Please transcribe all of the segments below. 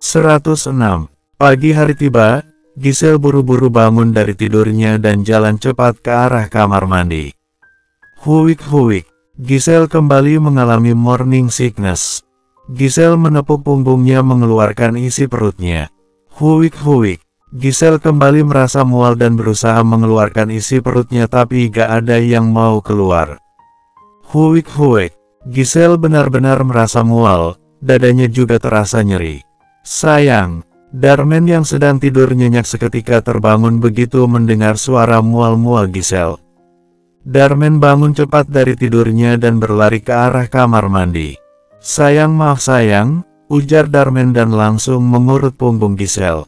106. Pagi hari tiba, Giselle buru-buru bangun dari tidurnya dan jalan cepat ke arah kamar mandi. Huik. Giselle kembali mengalami morning sickness. Giselle menepuk punggungnya mengeluarkan isi perutnya. Huik. Giselle kembali merasa mual dan berusaha mengeluarkan isi perutnya tapi gak ada yang mau keluar. Huik. Giselle benar-benar merasa mual, dadanya juga terasa nyeri. Sayang, Darmen yang sedang tidur nyenyak seketika terbangun begitu mendengar suara mual-mual Giselle. Darmen bangun cepat dari tidurnya dan berlari ke arah kamar mandi. Sayang, maaf sayang, ujar Darmen dan langsung mengurut punggung Giselle.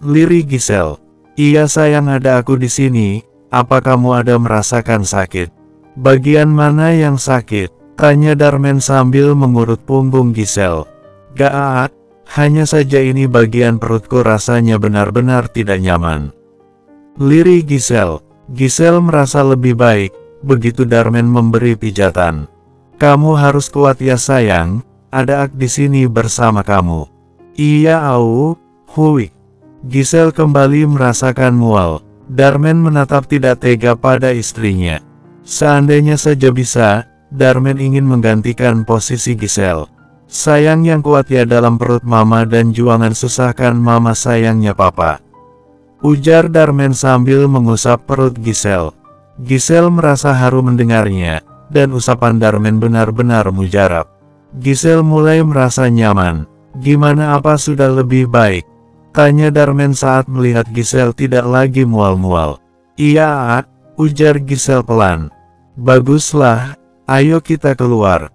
Lirih Giselle. Iya sayang, ada aku di sini. Apa kamu ada merasakan sakit? Bagian mana yang sakit? Tanya Darmen sambil mengurut punggung Giselle. Gak, hanya saja ini bagian perutku rasanya benar-benar tidak nyaman. Lirih Giselle. Giselle merasa lebih baik, begitu Darmen memberi pijatan. Kamu harus kuat ya sayang, ada aku di sini bersama kamu. Iya huik. Giselle kembali merasakan mual. Darmen menatap tidak tega pada istrinya. Seandainya saja bisa, Darmen ingin menggantikan posisi Giselle. Sayang yang kuat ya dalam perut mama dan jangan susahkan mama sayangnya papa. Ujar Darmen sambil mengusap perut Giselle. Giselle merasa haru mendengarnya, dan usapan Darmen benar-benar mujarab. Giselle mulai merasa nyaman. Gimana, apa sudah lebih baik? Tanya Darmen saat melihat Giselle tidak lagi mual-mual. Iya, ujar Giselle pelan. Baguslah, ayo kita keluar.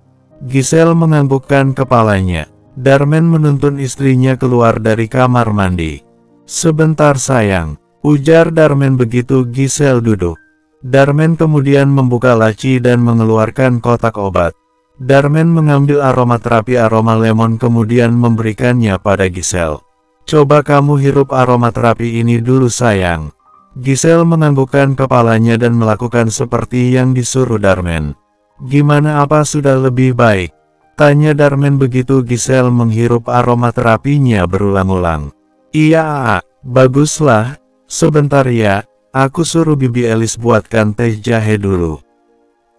Giselle menganggukkan kepalanya. Darmen menuntun istrinya keluar dari kamar mandi. Sebentar sayang, ujar Darmen begitu Giselle duduk. Darmen kemudian membuka laci dan mengeluarkan kotak obat. Darmen mengambil aromaterapi aroma lemon kemudian memberikannya pada Giselle. Coba kamu hirup aromaterapi ini dulu sayang. Giselle menganggukkan kepalanya dan melakukan seperti yang disuruh Darmen. Gimana, apa sudah lebih baik? Tanya Darmen begitu Giselle menghirup aromaterapinya berulang-ulang. Iya, baguslah. Sebentar ya, aku suruh Bibi Elis buatkan teh jahe dulu.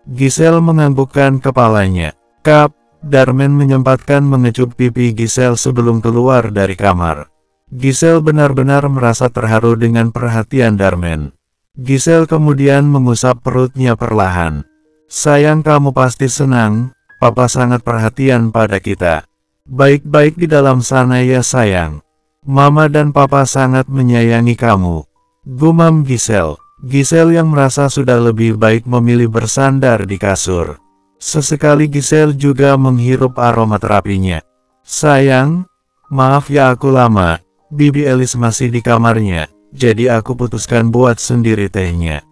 Giselle menganggukkan kepalanya. Kap, Darmen menyempatkan mengecup pipi Giselle sebelum keluar dari kamar. Giselle benar-benar merasa terharu dengan perhatian Darmen. Giselle kemudian mengusap perutnya perlahan. Sayang, kamu pasti senang, papa sangat perhatian pada kita. Baik-baik di dalam sana ya sayang. Mama dan papa sangat menyayangi kamu. Gumam Giselle. Giselle yang merasa sudah lebih baik memilih bersandar di kasur. Sesekali Giselle juga menghirup aromaterapinya. Sayang, maaf ya aku lama. Bibi Elis masih di kamarnya, jadi aku putuskan buat sendiri tehnya.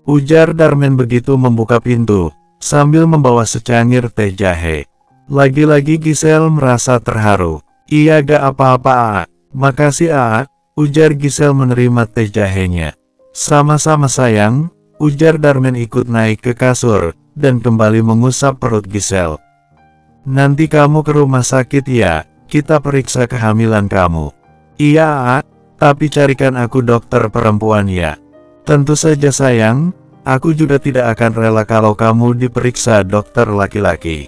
Ujar Darmen begitu membuka pintu, sambil membawa secangkir teh jahe. Lagi-lagi Giselle merasa terharu. Iya gak apa-apa makasih ujar Giselle menerima teh jahenya. Sama-sama sayang, ujar Darmen ikut naik ke kasur, dan kembali mengusap perut Giselle. Nanti kamu ke rumah sakit ya, kita periksa kehamilan kamu. Iya tapi carikan aku dokter perempuan ya. Tentu saja sayang, aku juga tidak akan rela kalau kamu diperiksa dokter laki-laki.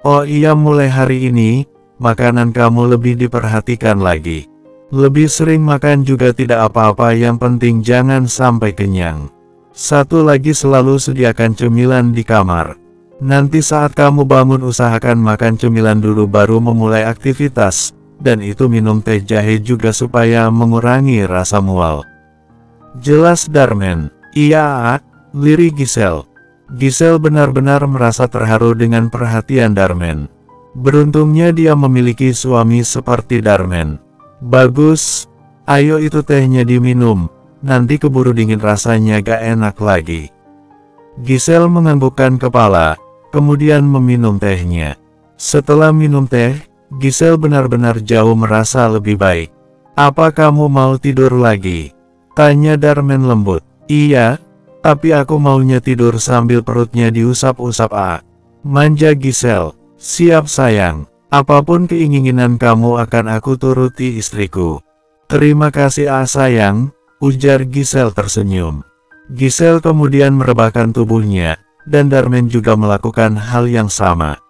Oh iya, mulai hari ini, makanan kamu lebih diperhatikan lagi. Lebih sering makan juga tidak apa-apa, yang penting jangan sampai kenyang. Satu lagi, selalu sediakan cemilan di kamar. Nanti saat kamu bangun usahakan makan cemilan dulu baru memulai aktivitas, dan itu minum teh jahe juga supaya mengurangi rasa mual. Jelas Darmen. Iya, lirih Giselle. Giselle benar-benar merasa terharu dengan perhatian Darmen. Beruntungnya dia memiliki suami seperti Darmen. Bagus, ayo itu tehnya diminum, nanti keburu dingin rasanya gak enak lagi. Giselle menganggukkan kepala, kemudian meminum tehnya. Setelah minum teh, Giselle benar-benar jauh merasa lebih baik. Apa kamu mau tidur lagi? Tanya Darmen lembut. Iya, tapi aku maunya tidur sambil perutnya diusap-usap. Manja Giselle. Siap sayang. Apapun keinginan kamu akan aku turuti istriku. Terima kasih sayang, ujar Giselle tersenyum. Giselle kemudian merebahkan tubuhnya, dan Darmen juga melakukan hal yang sama.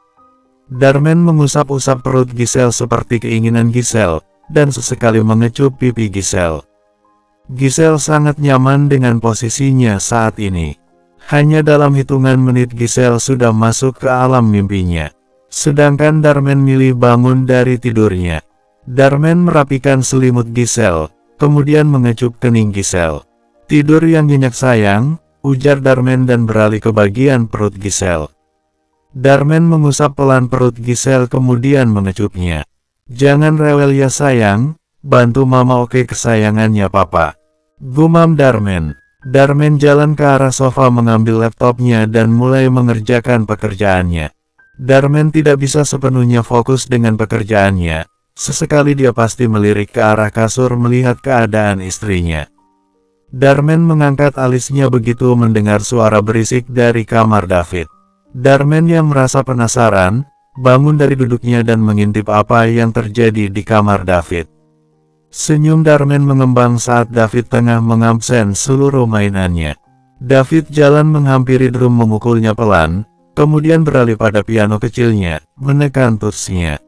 Darmen mengusap-usap perut Giselle seperti keinginan Giselle, dan sesekali mengecup pipi Giselle. Giselle sangat nyaman dengan posisinya saat ini. Hanya dalam hitungan menit Giselle sudah masuk ke alam mimpinya. Sedangkan Darmen milih bangun dari tidurnya. Darmen merapikan selimut Giselle, kemudian mengecup kening Giselle. Tidur yang nyenyak sayang, ujar Darmen dan beralih ke bagian perut Giselle. Darmen mengusap pelan perut Giselle kemudian mengecupnya. Jangan rewel ya sayang, bantu mama oke kesayangannya papa. Gumam Darmen. Darmen jalan ke arah sofa mengambil laptopnya dan mulai mengerjakan pekerjaannya. Darmen tidak bisa sepenuhnya fokus dengan pekerjaannya. Sesekali dia pasti melirik ke arah kasur melihat keadaan istrinya. Darmen mengangkat alisnya begitu mendengar suara berisik dari kamar David. Darmen yang merasa penasaran, bangun dari duduknya dan mengintip apa yang terjadi di kamar David. Senyum Darmen mengembang saat David tengah mengabsen seluruh mainannya. David jalan menghampiri drum memukulnya pelan, kemudian beralih pada piano kecilnya, menekan tutsnya.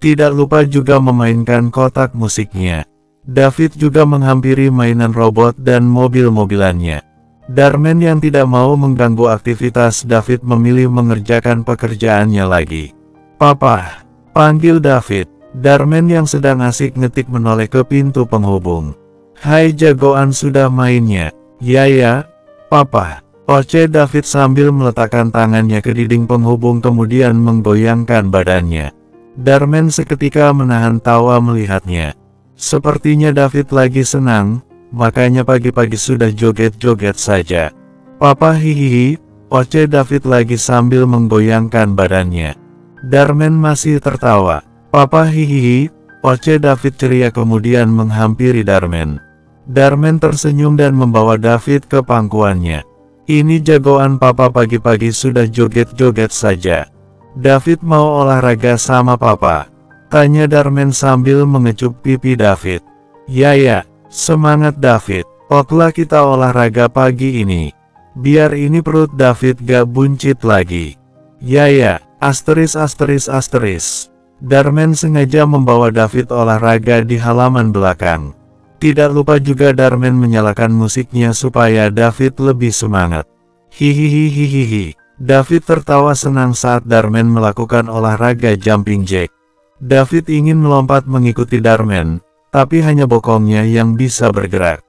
Tidak lupa juga memainkan kotak musiknya. David juga menghampiri mainan robot dan mobil-mobilannya. Darmen yang tidak mau mengganggu aktivitas David memilih mengerjakan pekerjaannya lagi. Papa, panggil David. Darmen yang sedang asik ngetik menoleh ke pintu penghubung. Hai jagoan sudah mainnya. Ya, Papa. Oce David sambil meletakkan tangannya ke dinding penghubung kemudian menggoyangkan badannya. Darmen seketika menahan tawa melihatnya. Sepertinya David lagi senang, makanya pagi-pagi sudah joget-joget saja. Papa hihihi, Oce David lagi sambil menggoyangkan badannya. Darmen masih tertawa. Papa hihihi, Oce David ceria kemudian menghampiri Darmen. Darmen tersenyum dan membawa David ke pangkuannya. Ini jagoan papa pagi-pagi sudah joget-joget saja. David mau olahraga sama papa? Tanya Darmen sambil mengecup pipi David. Ya, semangat David. Oklah kita olahraga pagi ini. Biar ini perut David gak buncit lagi. Ya, asteris. Darmen sengaja membawa David olahraga di halaman belakang. Tidak lupa juga Darmen menyalakan musiknya supaya David lebih semangat. Hihihihihihi. David tertawa senang saat Darmen melakukan olahraga jumping jack. David ingin melompat mengikuti Darmen, tapi hanya bokongnya yang bisa bergerak.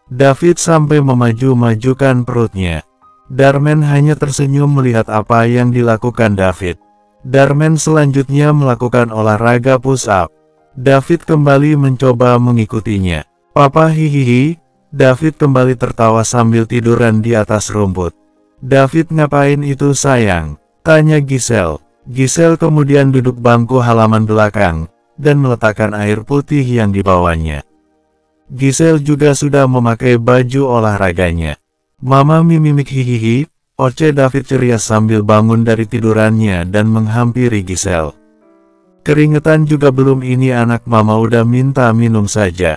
David sampai memaju-majukan perutnya. Darmen hanya tersenyum melihat apa yang dilakukan David. Darmen selanjutnya melakukan olahraga push up. David kembali mencoba mengikutinya. Papa hihihi. David kembali tertawa sambil tiduran di atas rumput. David ngapain itu sayang? Tanya Giselle. Giselle kemudian duduk bangku halaman belakang, dan meletakkan air putih yang dibawanya. Giselle juga sudah memakai baju olahraganya. Mama mimik hihihi, Oce David ceria sambil bangun dari tidurannya dan menghampiri Giselle. Keringetan juga belum ini anak mama udah minta minum saja.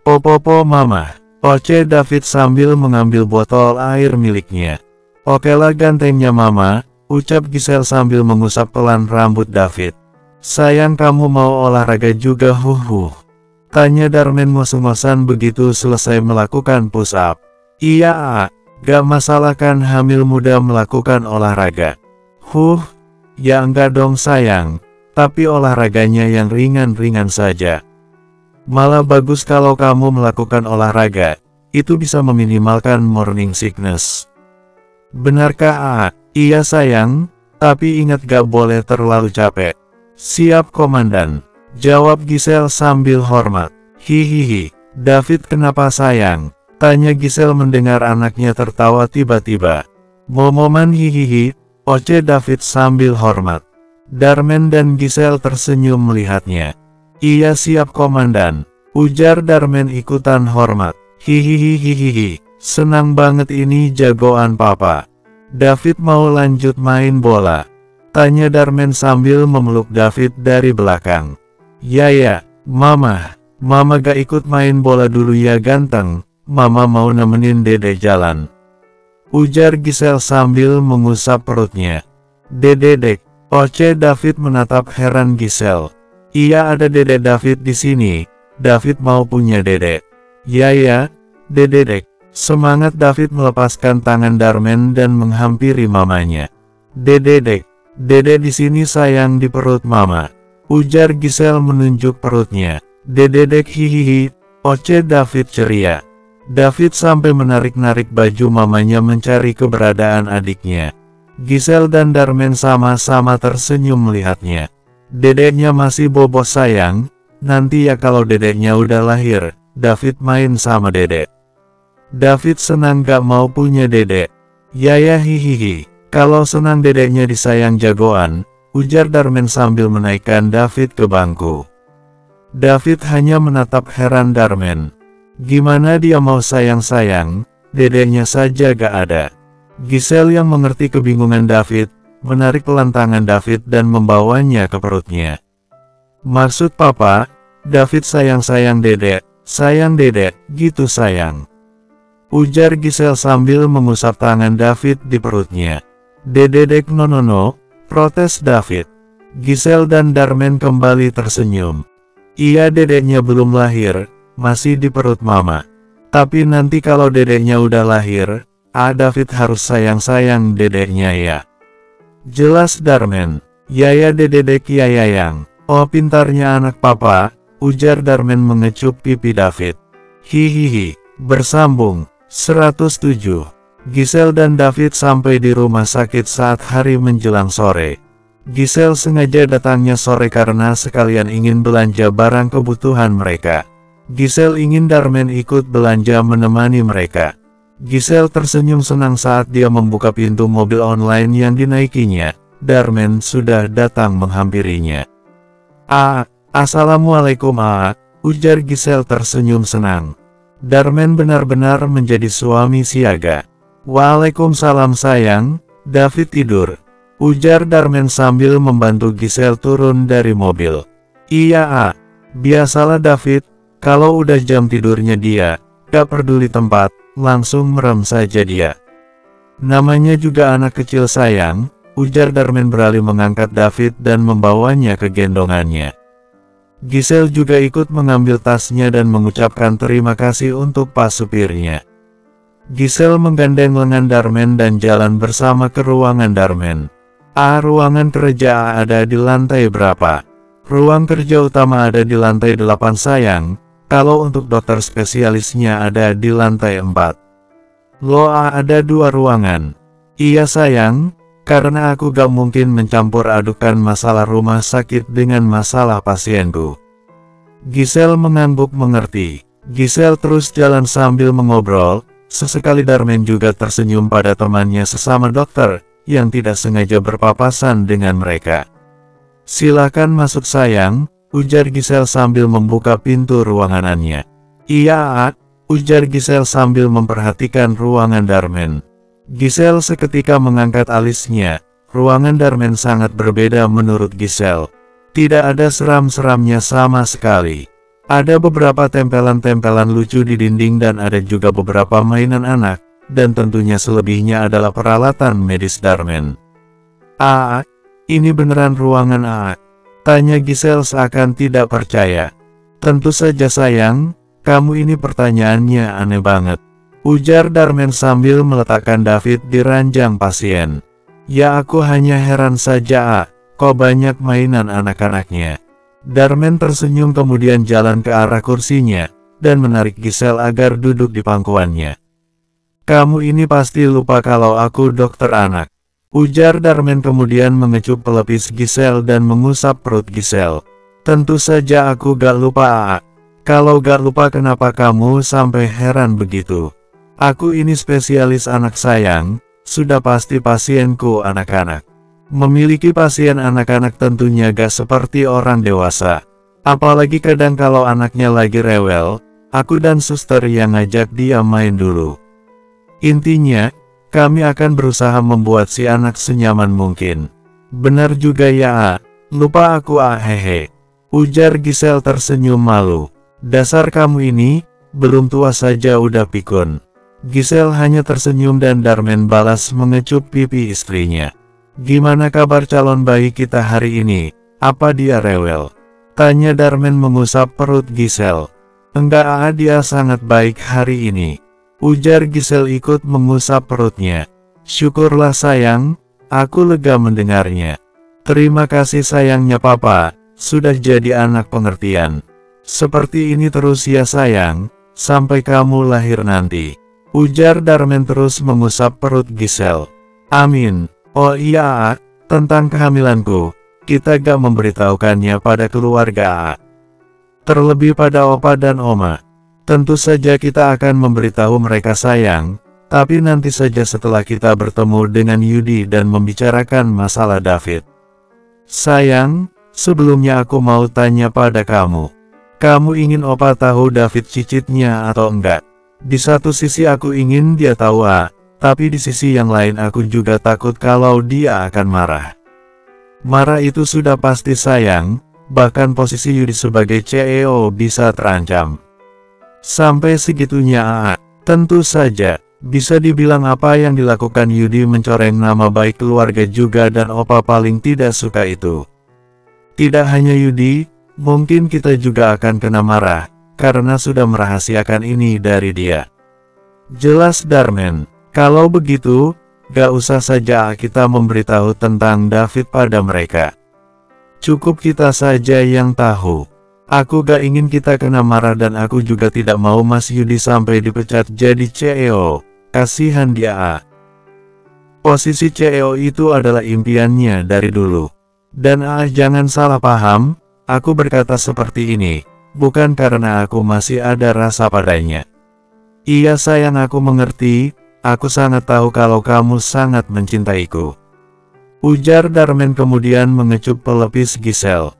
Popopo mama, Oce David sambil mengambil botol air miliknya. Okelah gantengnya mama, ucap Giselle sambil mengusap pelan rambut David. Sayang kamu mau olahraga juga Tanya Darmen ngos-ngosan begitu selesai melakukan push up. Iya gak masalah kan hamil muda melakukan olahraga. Ya enggak dong sayang, tapi olahraganya yang ringan-ringan saja. Malah bagus kalau kamu melakukan olahraga, itu bisa meminimalkan morning sickness. Benarkah Iya sayang, tapi ingat gak boleh terlalu capek. Siap komandan, jawab Giselle sambil hormat. Hihihi, David kenapa sayang? Tanya Giselle mendengar anaknya tertawa tiba-tiba. Momoman hihihi, Oce David sambil hormat. Darmen dan Giselle tersenyum melihatnya. Iya siap komandan, ujar Darmen ikutan hormat. Hihihihihihi, senang banget ini jagoan papa. David mau lanjut main bola. Tanya Darman sambil memeluk David dari belakang. Ya, Mama. Mama gak ikut main bola dulu ya ganteng. Mama mau nemenin Dede jalan. Ujar Giselle sambil mengusap perutnya. Dedek, Oce. David menatap heran Giselle. Iya, ada Dedek David di sini. David mau punya Dedek. Ya, Dedek. Semangat David melepaskan tangan Darman dan menghampiri mamanya. Dedek. Dedek di sini sayang, di perut Mama. Ujar Giselle menunjuk perutnya. Dedek hihihi. Oce. David ceria. David sampai menarik-narik baju mamanya mencari keberadaan adiknya. Giselle dan Darman sama-sama tersenyum melihatnya. Dedeknya masih bobo sayang, nanti ya kalau dedeknya udah lahir, David main sama dedek. David senang gak mau punya dedek. Ya hihihi, kalau senang dedeknya disayang jagoan, ujar Darman sambil menaikkan David ke bangku. David hanya menatap heran Darman. Gimana dia mau sayang-sayang, dedeknya saja gak ada. Giselle yang mengerti kebingungan David, menarik pelan tangan David dan membawanya ke perutnya. Maksud Papa, David sayang-sayang dedek, gitu sayang. Ujar Giselle sambil mengusap tangan David di perutnya. Dedek no, protes David. Giselle dan Darman kembali tersenyum. Iya, dedeknya belum lahir, masih di perut Mama. Tapi nanti kalau dedeknya udah lahir, David harus sayang-sayang dedeknya ya. Jelas Darman. Ya dedek yang. Oh pintarnya anak Papa, ujar Darman mengecup pipi David. Hihihi. Bersambung. 107. Giselle dan David sampai di rumah sakit saat hari menjelang sore. Giselle sengaja datangnya sore karena sekalian ingin belanja barang kebutuhan mereka. Giselle ingin Darman ikut belanja menemani mereka. Giselle tersenyum senang saat dia membuka pintu mobil online yang dinaikinya. Darman sudah datang menghampirinya. Assalamualaikum ujar Giselle tersenyum senang. Darman benar-benar menjadi suami siaga. Waalaikumsalam sayang, David tidur. Ujar Darman sambil membantu Giselle turun dari mobil. Iya biasalah David. Kalau udah jam tidurnya dia, gak peduli tempat, langsung merem saja dia. Namanya juga anak kecil sayang, ujar Darman beralih mengangkat David dan membawanya ke gendongannya. Giselle juga ikut mengambil tasnya dan mengucapkan terima kasih untuk pas supirnya. Giselle menggandeng lengan Darman dan jalan bersama ke ruangan Darman. Ruangan kerja ada di lantai berapa? Ruang kerja utama ada di lantai 8 sayang. Kalau untuk dokter spesialisnya ada di lantai 4. Ada 2 ruangan. Iya sayang, karena aku gak mungkin mencampur adukan masalah rumah sakit dengan masalah pasienku. Giselle mengangguk mengerti. Giselle terus jalan sambil mengobrol. Sesekali Darman juga tersenyum pada temannya sesama dokter, yang tidak sengaja berpapasan dengan mereka. Silakan masuk sayang, ujar Giselle sambil membuka pintu ruangannya. Iya ujar Giselle sambil memperhatikan ruangan Darman. Giselle seketika mengangkat alisnya. Ruangan Darman sangat berbeda menurut Giselle. Tidak ada seram-seramnya sama sekali. Ada beberapa tempelan-tempelan lucu di dinding dan ada juga beberapa mainan anak, dan tentunya selebihnya adalah peralatan medis Darman. Ini beneran ruangan Tanya Giselle seakan tidak percaya. Tentu saja sayang, kamu ini pertanyaannya aneh banget. Ujar Darman sambil meletakkan David di ranjang pasien. Ya aku hanya heran saja kok banyak mainan anak-anaknya. Darman tersenyum kemudian jalan ke arah kursinya, dan menarik Giselle agar duduk di pangkuannya. Kamu ini pasti lupa kalau aku dokter anak. Ujar Darman kemudian mengecup pelipis Giselle dan mengusap perut Giselle. Tentu saja aku gak lupa Kalau gak lupa kenapa kamu sampai heran begitu? Aku ini spesialis anak sayang, sudah pasti pasienku anak-anak. Memiliki pasien anak-anak tentunya gak seperti orang dewasa. Apalagi kadang kalau anaknya lagi rewel, aku dan suster yang ngajak dia main dulu. Intinya, kami akan berusaha membuat si anak senyaman mungkin. Benar juga ya, lupa aku hehe. Ujar Giselle tersenyum malu. Dasar kamu ini, belum tua saja udah pikun. Giselle hanya tersenyum dan Darman balas mengecup pipi istrinya. Gimana kabar calon bayi kita hari ini? Apa dia rewel? Tanya Darman mengusap perut Giselle. Enggak, dia sangat baik hari ini. Ujar Giselle ikut mengusap perutnya. Syukurlah sayang, aku lega mendengarnya. Terima kasih sayangnya papa, sudah jadi anak pengertian. Seperti ini terus ya sayang, sampai kamu lahir nanti. Ujar Darman terus mengusap perut Giselle. Amin. Oh iya, tentang kehamilanku, kita gak memberitahukannya pada keluarga. Terlebih pada opa dan oma. Tentu saja kita akan memberitahu mereka sayang, tapi nanti saja setelah kita bertemu dengan Yudi dan membicarakan masalah David. Sayang, sebelumnya aku mau tanya pada kamu. Kamu ingin opa tahu David cicitnya atau enggak? Di satu sisi aku ingin dia tahu tapi di sisi yang lain aku juga takut kalau dia akan marah. Marah itu sudah pasti sayang, bahkan posisi Yudi sebagai CEO bisa terancam. Sampai segitunya tentu saja, bisa dibilang apa yang dilakukan Yudi mencoreng nama baik keluarga juga dan opa paling tidak suka itu. Tidak hanya Yudi, mungkin kita juga akan kena marah, karena sudah merahasiakan ini dari dia. Jelas Darman, kalau begitu, gak usah saja kita memberitahu tentang David pada mereka. Cukup kita saja yang tahu. Aku gak ingin kita kena marah dan aku juga tidak mau Mas Yudi sampai dipecat jadi CEO. Kasihan dia. Posisi CEO itu adalah impiannya dari dulu. Dan jangan salah paham, aku berkata seperti ini bukan karena aku masih ada rasa padanya. Iya sayang, aku mengerti, aku sangat tahu kalau kamu sangat mencintaiku. Ujar Darman kemudian mengecup pelipis Giselle.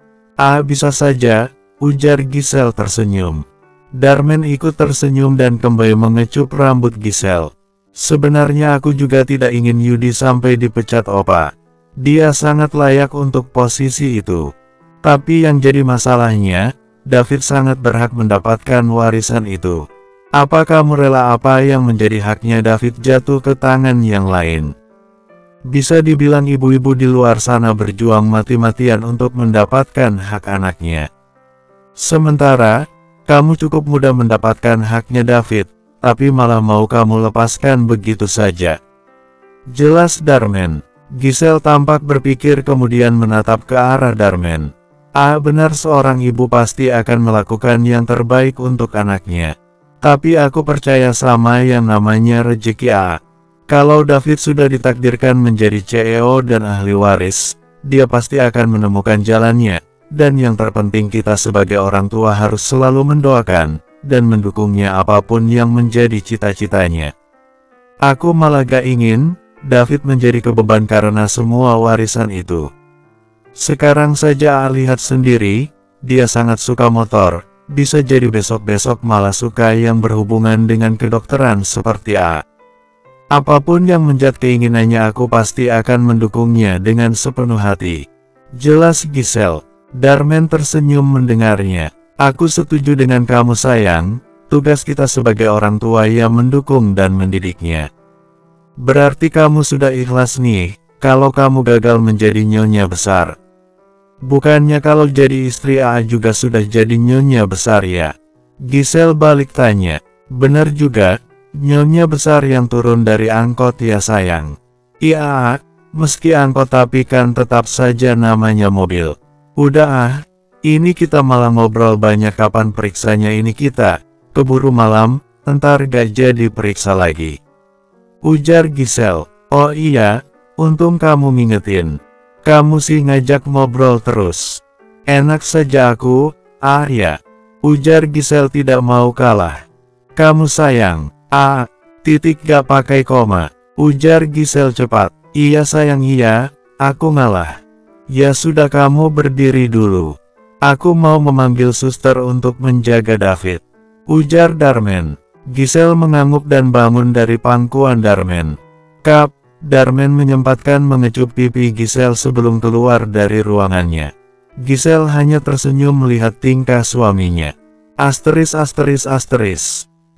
Bisa saja, ujar Giselle tersenyum. Darman ikut tersenyum dan kembali mengecup rambut Giselle. Sebenarnya aku juga tidak ingin Yudi sampai dipecat opa. Dia sangat layak untuk posisi itu. Tapi yang jadi masalahnya, David sangat berhak mendapatkan warisan itu. Apa kamu rela apa yang menjadi haknya David jatuh ke tangan yang lain? Bisa dibilang ibu-ibu di luar sana berjuang mati-matian untuk mendapatkan hak anaknya. Sementara, kamu cukup mudah mendapatkan haknya David, tapi malah mau kamu lepaskan begitu saja. Jelas Darman. Giselle tampak berpikir kemudian menatap ke arah Darman. Benar, seorang ibu pasti akan melakukan yang terbaik untuk anaknya. Tapi aku percaya sama yang namanya rezeki. Kalau David sudah ditakdirkan menjadi CEO dan ahli waris, dia pasti akan menemukan jalannya. Dan yang terpenting kita sebagai orang tua harus selalu mendoakan dan mendukungnya apapun yang menjadi cita-citanya. Aku malah gak ingin David menjadi kebeban karena semua warisan itu. Sekarang saja lihat sendiri, dia sangat suka motor, bisa jadi besok-besok malah suka yang berhubungan dengan kedokteran seperti apapun yang menjadi keinginannya aku pasti akan mendukungnya dengan sepenuh hati. Jelas Giselle. Darman tersenyum mendengarnya. Aku setuju dengan kamu sayang, tugas kita sebagai orang tua yang mendukung dan mendidiknya. Berarti kamu sudah ikhlas nih, kalau kamu gagal menjadi nyonya besar. Bukannya kalau jadi istri juga sudah jadi nyonya besar ya? Giselle balik tanya. Benar juga, nyonya besar yang turun dari angkot ya sayang. Iya, meski angkot tapi kan tetap saja namanya mobil. Udah ini kita malah ngobrol banyak, kapan periksanya ini kita? Keburu malam, ntar gak jadi periksa lagi. Ujar Giselle. Oh iya, untung kamu ngingetin. Kamu sih ngajak ngobrol terus. Enak saja aku, ya. Ujar Giselle tidak mau kalah. Kamu sayang, titik gak pakai koma. Ujar Giselle cepat. Iya sayang iya, aku ngalah. Ya sudah kamu berdiri dulu. Aku mau memanggil suster untuk menjaga David. Ujar Darman. Giselle mengangguk dan bangun dari pangkuan Darman. Kap, Darman menyempatkan mengecup pipi Giselle sebelum keluar dari ruangannya. Giselle hanya tersenyum melihat tingkah suaminya. Asteris.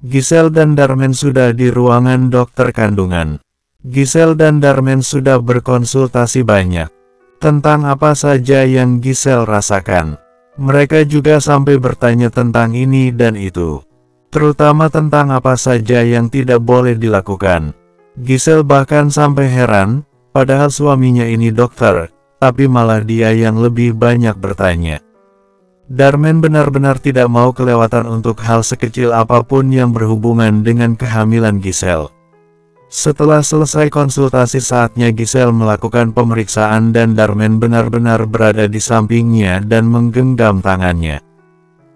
Giselle dan Darman sudah di ruangan dokter kandungan. Giselle dan Darman sudah berkonsultasi banyak tentang apa saja yang Giselle rasakan. Mereka juga sampai bertanya tentang ini dan itu, terutama tentang apa saja yang tidak boleh dilakukan. Giselle bahkan sampai heran, padahal suaminya ini dokter, tapi malah dia yang lebih banyak bertanya. Darman benar-benar tidak mau kelewatan untuk hal sekecil apapun yang berhubungan dengan kehamilan Giselle. Setelah selesai konsultasi, saatnya Giselle melakukan pemeriksaan dan Darman benar-benar berada di sampingnya dan menggenggam tangannya.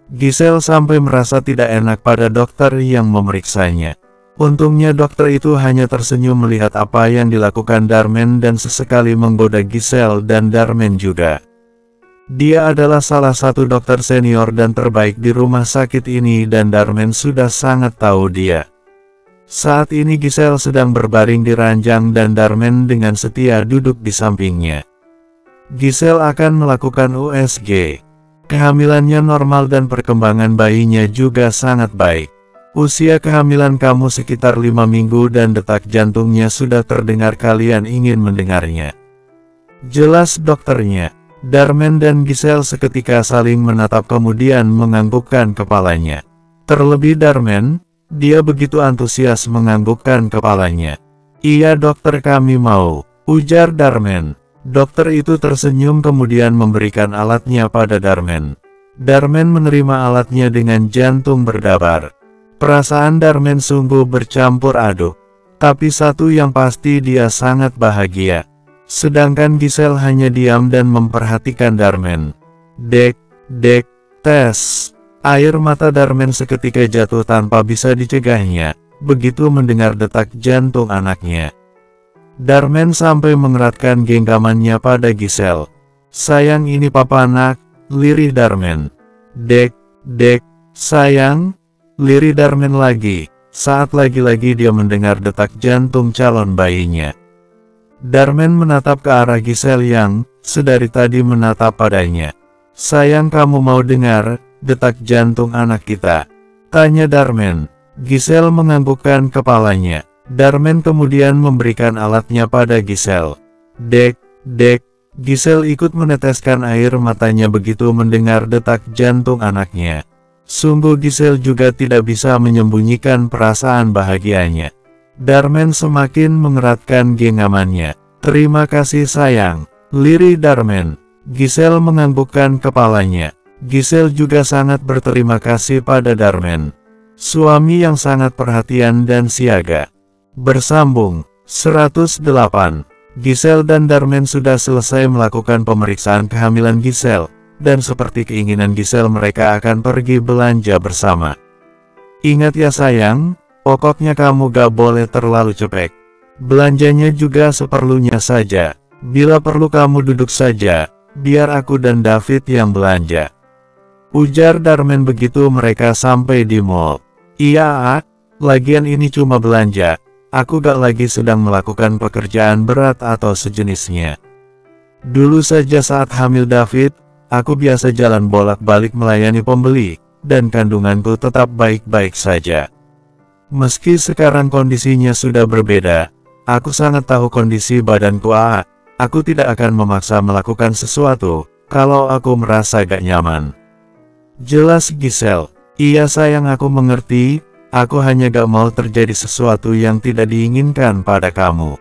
Giselle sampai merasa tidak enak pada dokter yang memeriksanya. Untungnya dokter itu hanya tersenyum melihat apa yang dilakukan Darman dan sesekali menggoda Giselle dan Darman juga. Dia adalah salah satu dokter senior dan terbaik di rumah sakit ini dan Darman sudah sangat tahu dia. Saat ini Giselle sedang berbaring di ranjang dan Darman dengan setia duduk di sampingnya. Giselle akan melakukan USG. Kehamilannya normal dan perkembangan bayinya juga sangat baik. Usia kehamilan kamu sekitar 5 minggu dan detak jantungnya sudah terdengar. Kalian ingin mendengarnya? Jelas dokternya. Darman dan Giselle seketika saling menatap kemudian menganggukkan kepalanya. Terlebih Darman, dia begitu antusias menganggukkan kepalanya. Iya dokter, kami mau, ujar Darman. Dokter itu tersenyum kemudian memberikan alatnya pada Darman. Darman menerima alatnya dengan jantung berdebar. Perasaan Darman sungguh bercampur aduk. Tapi satu yang pasti, dia sangat bahagia. Sedangkan Giselle hanya diam dan memperhatikan Darman. Dek, tes. Air mata Darman seketika jatuh tanpa bisa dicegahnya, begitu mendengar detak jantung anaknya. Darman sampai mengeratkan genggamannya pada Giselle. Sayang, ini papa nak, lirih Darman. Dek, sayang, lirih Darman lagi, saat lagi-lagi dia mendengar detak jantung calon bayinya. Darman menatap ke arah Giselle yang sedari tadi menatap padanya. Sayang, kamu mau dengar detak jantung anak kita? Tanya Darman. Giselle menganggukkan kepalanya. Darman kemudian memberikan alatnya pada Giselle. Dek, Giselle ikut meneteskan air matanya begitu mendengar detak jantung anaknya. Sungguh Giselle juga tidak bisa menyembunyikan perasaan bahagianya. Darman semakin mengeratkan genggamannya. Terima kasih sayang, lirih Darman. Giselle menganggukkan kepalanya. Giselle juga sangat berterima kasih pada Darman, suami yang sangat perhatian dan siaga. Bersambung 108. Giselle dan Darman sudah selesai melakukan pemeriksaan kehamilan Giselle, dan seperti keinginan Giselle mereka akan pergi belanja bersama. Ingat ya sayang, pokoknya kamu gak boleh terlalu cepet. Belanjanya juga seperlunya saja. Bila perlu kamu duduk saja, biar aku dan David yang belanja, ujar Darman begitu mereka sampai di mall. Iya, lagian ini cuma belanja. Aku gak lagi sedang melakukan pekerjaan berat atau sejenisnya. Dulu saja saat hamil David, aku biasa jalan bolak-balik melayani pembeli, dan kandunganku tetap baik-baik saja. Meski sekarang kondisinya sudah berbeda, aku sangat tahu kondisi badanku. Aku tidak akan memaksa melakukan sesuatu, kalau aku merasa gak nyaman. Jelas Giselle. Iya sayang, aku mengerti. Aku hanya gak mau terjadi sesuatu yang tidak diinginkan pada kamu.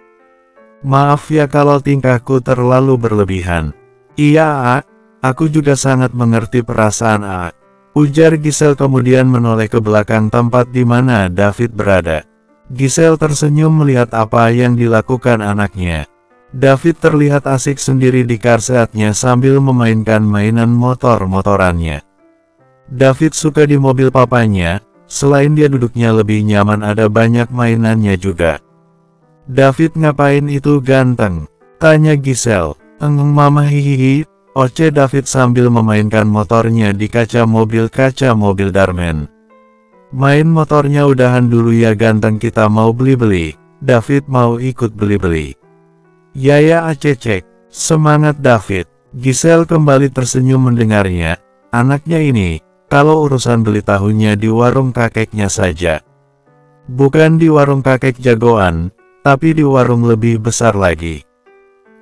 Maaf ya kalau tingkahku terlalu berlebihan. Iya, aku juga sangat mengerti perasaan ujar Giselle kemudian menoleh ke belakang tempat di mana David berada. Giselle tersenyum melihat apa yang dilakukan anaknya. David terlihat asik sendiri di karsetnya sambil memainkan mainan motor-motorannya. David suka di mobil papanya. Selain dia duduknya lebih nyaman, ada banyak mainannya juga. David, ngapain itu ganteng? Tanya Giselle. Mama, hihihi, oce David sambil memainkan motornya di kaca mobil Darman. Main motornya udahan dulu ya ganteng, kita mau beli-beli. David mau ikut beli-beli. Yaya acecek, semangat David. Giselle kembali tersenyum mendengarnya. Anaknya ini, kalau urusan beli tahunya di warung kakeknya saja. Bukan di warung kakek jagoan, tapi di warung lebih besar lagi.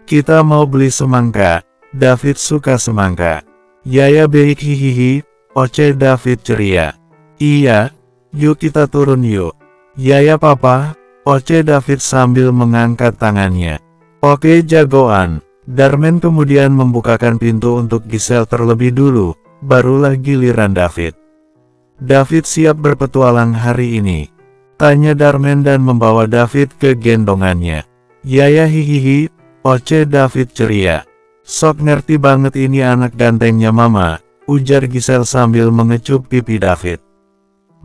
Kita mau beli semangka. David suka semangka. Yaya baik hihihi, oce David ceria. Iya, yuk kita turun yuk. Yaya papa, oce David sambil mengangkat tangannya. Oke jagoan. Darmen kemudian membukakan pintu untuk Giselle terlebih dulu, barulah giliran David. David siap berpetualang hari ini. Tanya Darmen dan membawa David ke gendongannya. Yaya hihihi, oce David ceria. Sok ngerti banget ini anak gantengnya mama, ujar Giselle sambil mengecup pipi David.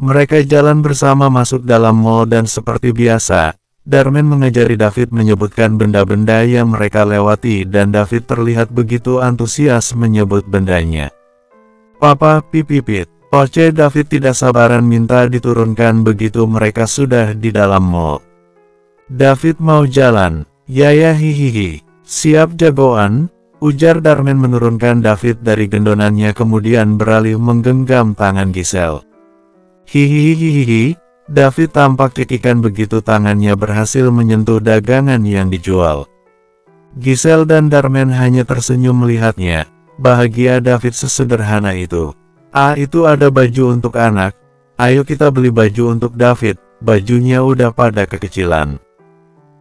Mereka jalan bersama masuk dalam mall dan seperti biasa, Darmen mengajari David menyebutkan benda-benda yang mereka lewati dan David terlihat begitu antusias menyebut bendanya. Papa pipipit. Oce David tidak sabaran minta diturunkan begitu mereka sudah di dalam mall. David mau jalan. Yaya hihihi. Siap jagoan, ujar Darmen menurunkan David dari gendonannya kemudian beralih menggenggam tangan Giselle. Hihihihihi, David tampak cekikan begitu tangannya berhasil menyentuh dagangan yang dijual. Giselle dan Darmen hanya tersenyum melihatnya, bahagia David sesederhana itu. Itu ada baju untuk anak, ayo kita beli baju untuk David, bajunya udah pada kekecilan.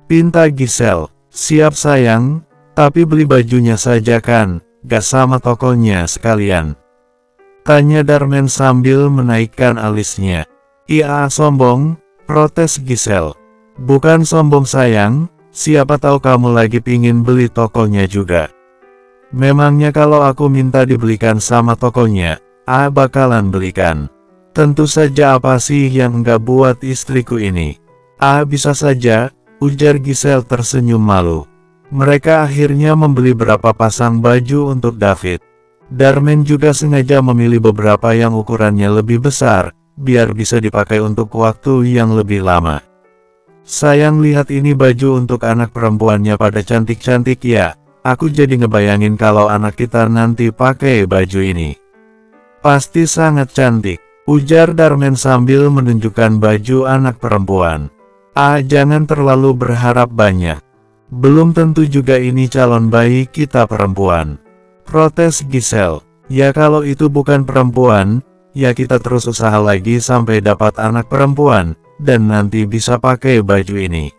Pinta Giselle, siap sayang, tapi beli bajunya saja kan, gak sama tokonya sekalian. Tanya Darmen sambil menaikkan alisnya. Iya sombong, protes Giselle. Bukan sombong sayang, siapa tahu kamu lagi pingin beli tokonya juga. Memangnya kalau aku minta dibelikan sama tokonya, bakalan belikan. Tentu saja apa sih yang enggak buat istriku ini? Bisa saja, ujar Giselle tersenyum malu. Mereka akhirnya membeli beberapa pasang baju untuk David. Darmen juga sengaja memilih beberapa yang ukurannya lebih besar, biar bisa dipakai untuk waktu yang lebih lama. Sayang lihat ini baju untuk anak perempuannya pada cantik-cantik ya, aku jadi ngebayangin kalau anak kita nanti pakai baju ini. Pasti sangat cantik, ujar Darmen sambil menunjukkan baju anak perempuan. Jangan terlalu berharap banyak. Belum tentu juga ini calon bayi kita perempuan. Protes Giselle. Ya kalau itu bukan perempuan, ya kita terus usaha lagi sampai dapat anak perempuan, dan nanti bisa pakai baju ini.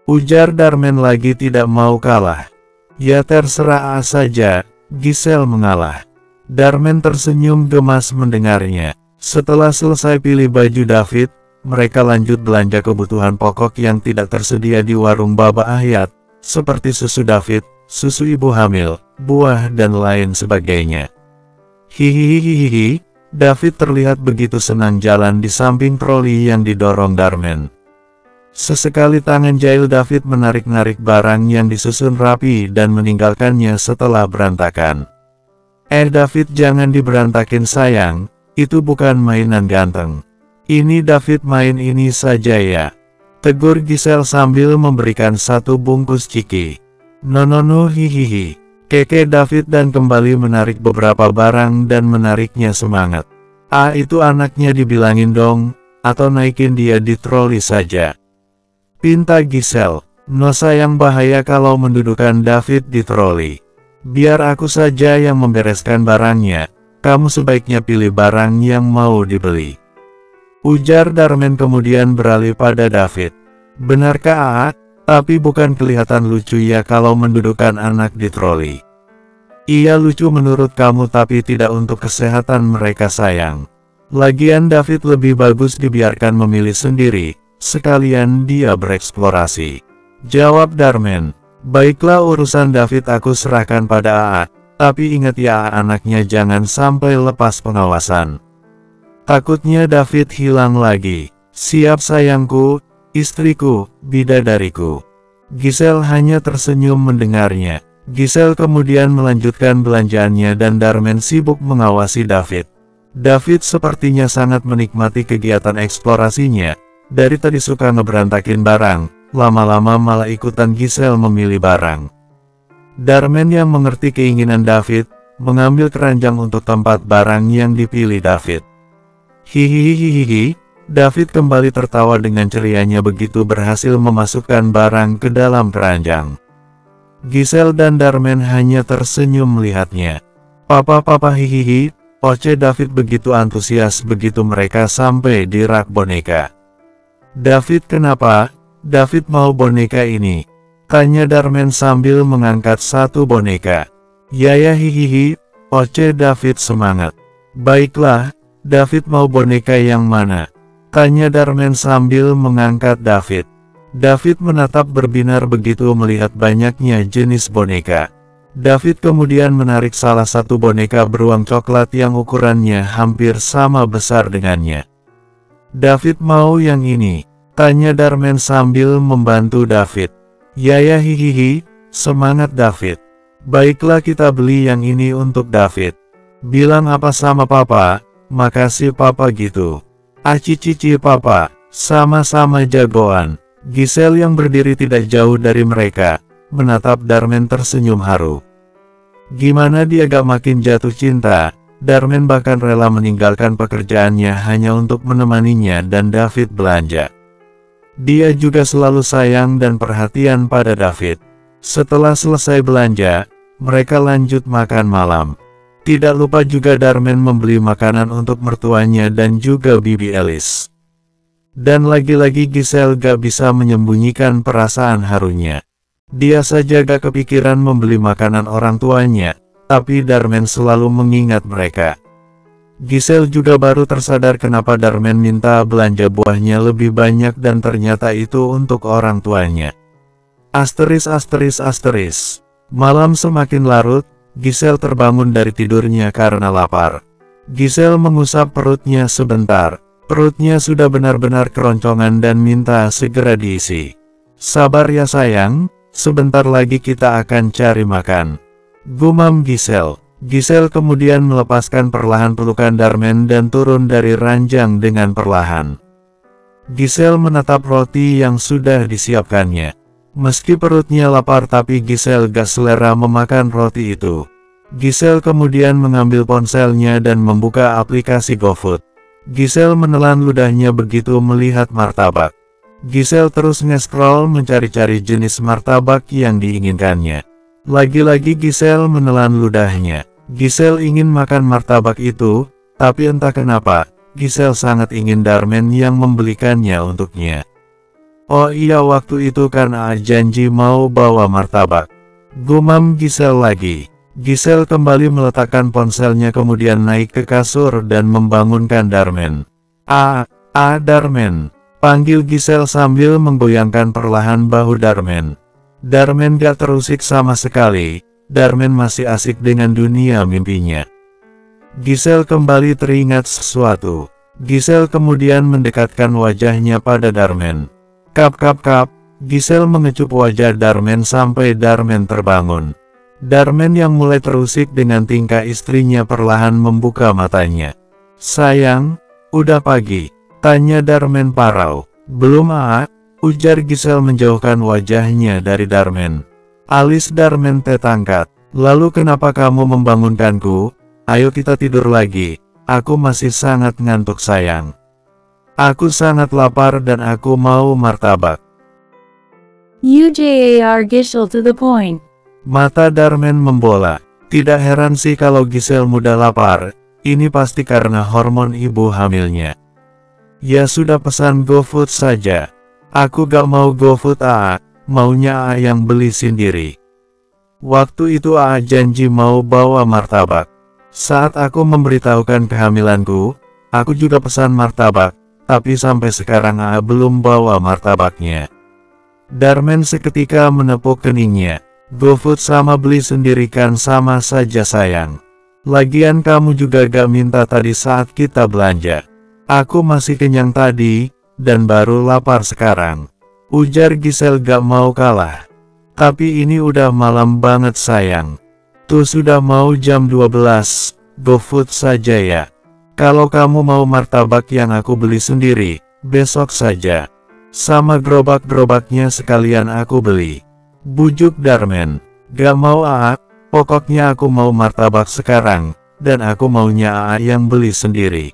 Ujar Darmen lagi tidak mau kalah. Ya terserah saja, Giselle mengalah. Darmen tersenyum gemas mendengarnya. Setelah selesai pilih baju David, mereka lanjut belanja kebutuhan pokok yang tidak tersedia di warung Baba Ahyat, seperti susu David, susu ibu hamil, buah dan lain sebagainya. Hihihihihi, David terlihat begitu senang jalan di samping troli yang didorong Darmen. Sesekali tangan jahil David menarik-narik barang yang disusun rapi dan meninggalkannya setelah berantakan. David jangan diberantakin sayang, itu bukan mainan ganteng. Ini David main ini saja ya. Tegur Giselle sambil memberikan satu bungkus ciki. No hihihi. Keke David dan kembali menarik beberapa barang dan menariknya semangat. Itu anaknya dibilangin dong, atau naikin dia di troli saja. Pinta Giselle. No sayang bahaya kalau mendudukan David di troli. Biar aku saja yang membereskan barangnya, kamu sebaiknya pilih barang yang mau dibeli. Ujar Darmen kemudian beralih pada David. Benarkah tapi bukan kelihatan lucu ya kalau mendudukan anak di troli. Iya lucu menurut kamu tapi tidak untuk kesehatan mereka sayang. Lagian David lebih bagus dibiarkan memilih sendiri, sekalian dia bereksplorasi. Jawab Darmen. Baiklah urusan David aku serahkan pada tapi ingat ya anaknya jangan sampai lepas pengawasan. Takutnya David hilang lagi. Siap sayangku, istriku, bidadariku. Giselle hanya tersenyum mendengarnya. Giselle kemudian melanjutkan belanjaannya dan Darmen sibuk mengawasi David. David sepertinya sangat menikmati kegiatan eksplorasinya. Dari tadi suka ngeberantakin barang, lama-lama malah ikutan Giselle memilih barang. Darman yang mengerti keinginan David, mengambil keranjang untuk tempat barang yang dipilih David. Hihihihihi, David kembali tertawa dengan cerianya begitu berhasil memasukkan barang ke dalam keranjang. Giselle dan Darman hanya tersenyum melihatnya. Papa hihihi, Oce David begitu antusias begitu mereka sampai di rak boneka. David kenapa? David mau boneka ini, tanya Darman sambil mengangkat satu boneka. Ya hihihi, Oce David semangat. Baiklah, David mau boneka yang mana? Tanya Darman sambil mengangkat David. David menatap berbinar begitu melihat banyaknya jenis boneka. David kemudian menarik salah satu boneka beruang coklat yang ukurannya hampir sama besar dengannya. David mau yang ini, tanya Darman sambil membantu David. Ya hihihi, semangat David. Baiklah kita beli yang ini untuk David. Bilang apa sama papa, makasih papa gitu. Cici papa, sama-sama jagoan. Giselle yang berdiri tidak jauh dari mereka, menatap Darman tersenyum haru. Gimana dia gak makin jatuh cinta? Darman bahkan rela meninggalkan pekerjaannya hanya untuk menemaninya dan David belanja. Dia juga selalu sayang dan perhatian pada David. Setelah selesai belanja, mereka lanjut makan malam. Tidak lupa juga Darman membeli makanan untuk mertuanya dan juga Bibi Alice. Dan lagi-lagi Giselle gak bisa menyembunyikan perasaan harunya. Dia saja gak kepikiran membeli makanan orang tuanya, tapi Darman selalu mengingat mereka. Giselle juga baru tersadar kenapa Darman minta belanja buahnya lebih banyak dan ternyata itu untuk orang tuanya. Asteris. Malam semakin larut, Giselle terbangun dari tidurnya karena lapar. Giselle mengusap perutnya sebentar. Perutnya sudah benar-benar keroncongan dan minta segera diisi. Sabar ya sayang, sebentar lagi kita akan cari makan. Gumam Giselle. Giselle kemudian melepaskan perlahan pelukan Darman dan turun dari ranjang dengan perlahan. Giselle menatap roti yang sudah disiapkannya. Meski perutnya lapar tapi Giselle gak selera memakan roti itu. Giselle kemudian mengambil ponselnya dan membuka aplikasi GoFood. Giselle menelan ludahnya begitu melihat martabak. Giselle terus nge-scroll mencari-cari jenis martabak yang diinginkannya. Lagi-lagi Giselle menelan ludahnya. Giselle ingin makan martabak itu, tapi entah kenapa, Giselle sangat ingin Darman yang membelikannya untuknya. Oh iya waktu itu kan janji mau bawa martabak. Gumam Giselle lagi. Giselle kembali meletakkan ponselnya kemudian naik ke kasur dan membangunkan Darman. Darman, panggil Giselle sambil menggoyangkan perlahan bahu Darman. Darman gak terusik sama sekali, Darman masih asik dengan dunia mimpinya. Giselle kembali teringat sesuatu. Giselle kemudian mendekatkan wajahnya pada Darman. Kap, Giselle mengecup wajah Darman sampai Darman terbangun. Darman yang mulai terusik dengan tingkah istrinya perlahan membuka matanya. Sayang, udah pagi, tanya Darman parau. Belum ujar Giselle menjauhkan wajahnya dari Darman. Alis Darman terangkat. Lalu kenapa kamu membangunkanku? Ayo kita tidur lagi, aku masih sangat ngantuk sayang. Aku sangat lapar dan aku mau martabak. Ujar Giselle to the point. Mata Darman membola. Tidak heran sih kalau Giselle mudah lapar, ini pasti karena hormon ibu hamilnya. Ya sudah pesan GoFood saja. Aku gak mau GoFood maunya yang beli sendiri. Waktu itu janji mau bawa martabak. Saat aku memberitahukan kehamilanku, aku juga pesan martabak, tapi sampai sekarang belum bawa martabaknya. Darman seketika menepuk keningnya. GoFood sama beli sendiri kan sama saja sayang. Lagian kamu juga gak minta tadi saat kita belanja. Aku masih kenyang tadi, dan baru lapar sekarang. Ujar Giselle gak mau kalah. Tapi ini udah malam banget sayang. Tuh sudah mau jam 12, GoFood saja ya. Kalau kamu mau martabak yang aku beli sendiri, besok saja. Sama gerobak-gerobaknya sekalian aku beli. Bujuk Darman. Gak mau Aa, pokoknya aku mau martabak sekarang, dan aku maunya Aa yang beli sendiri.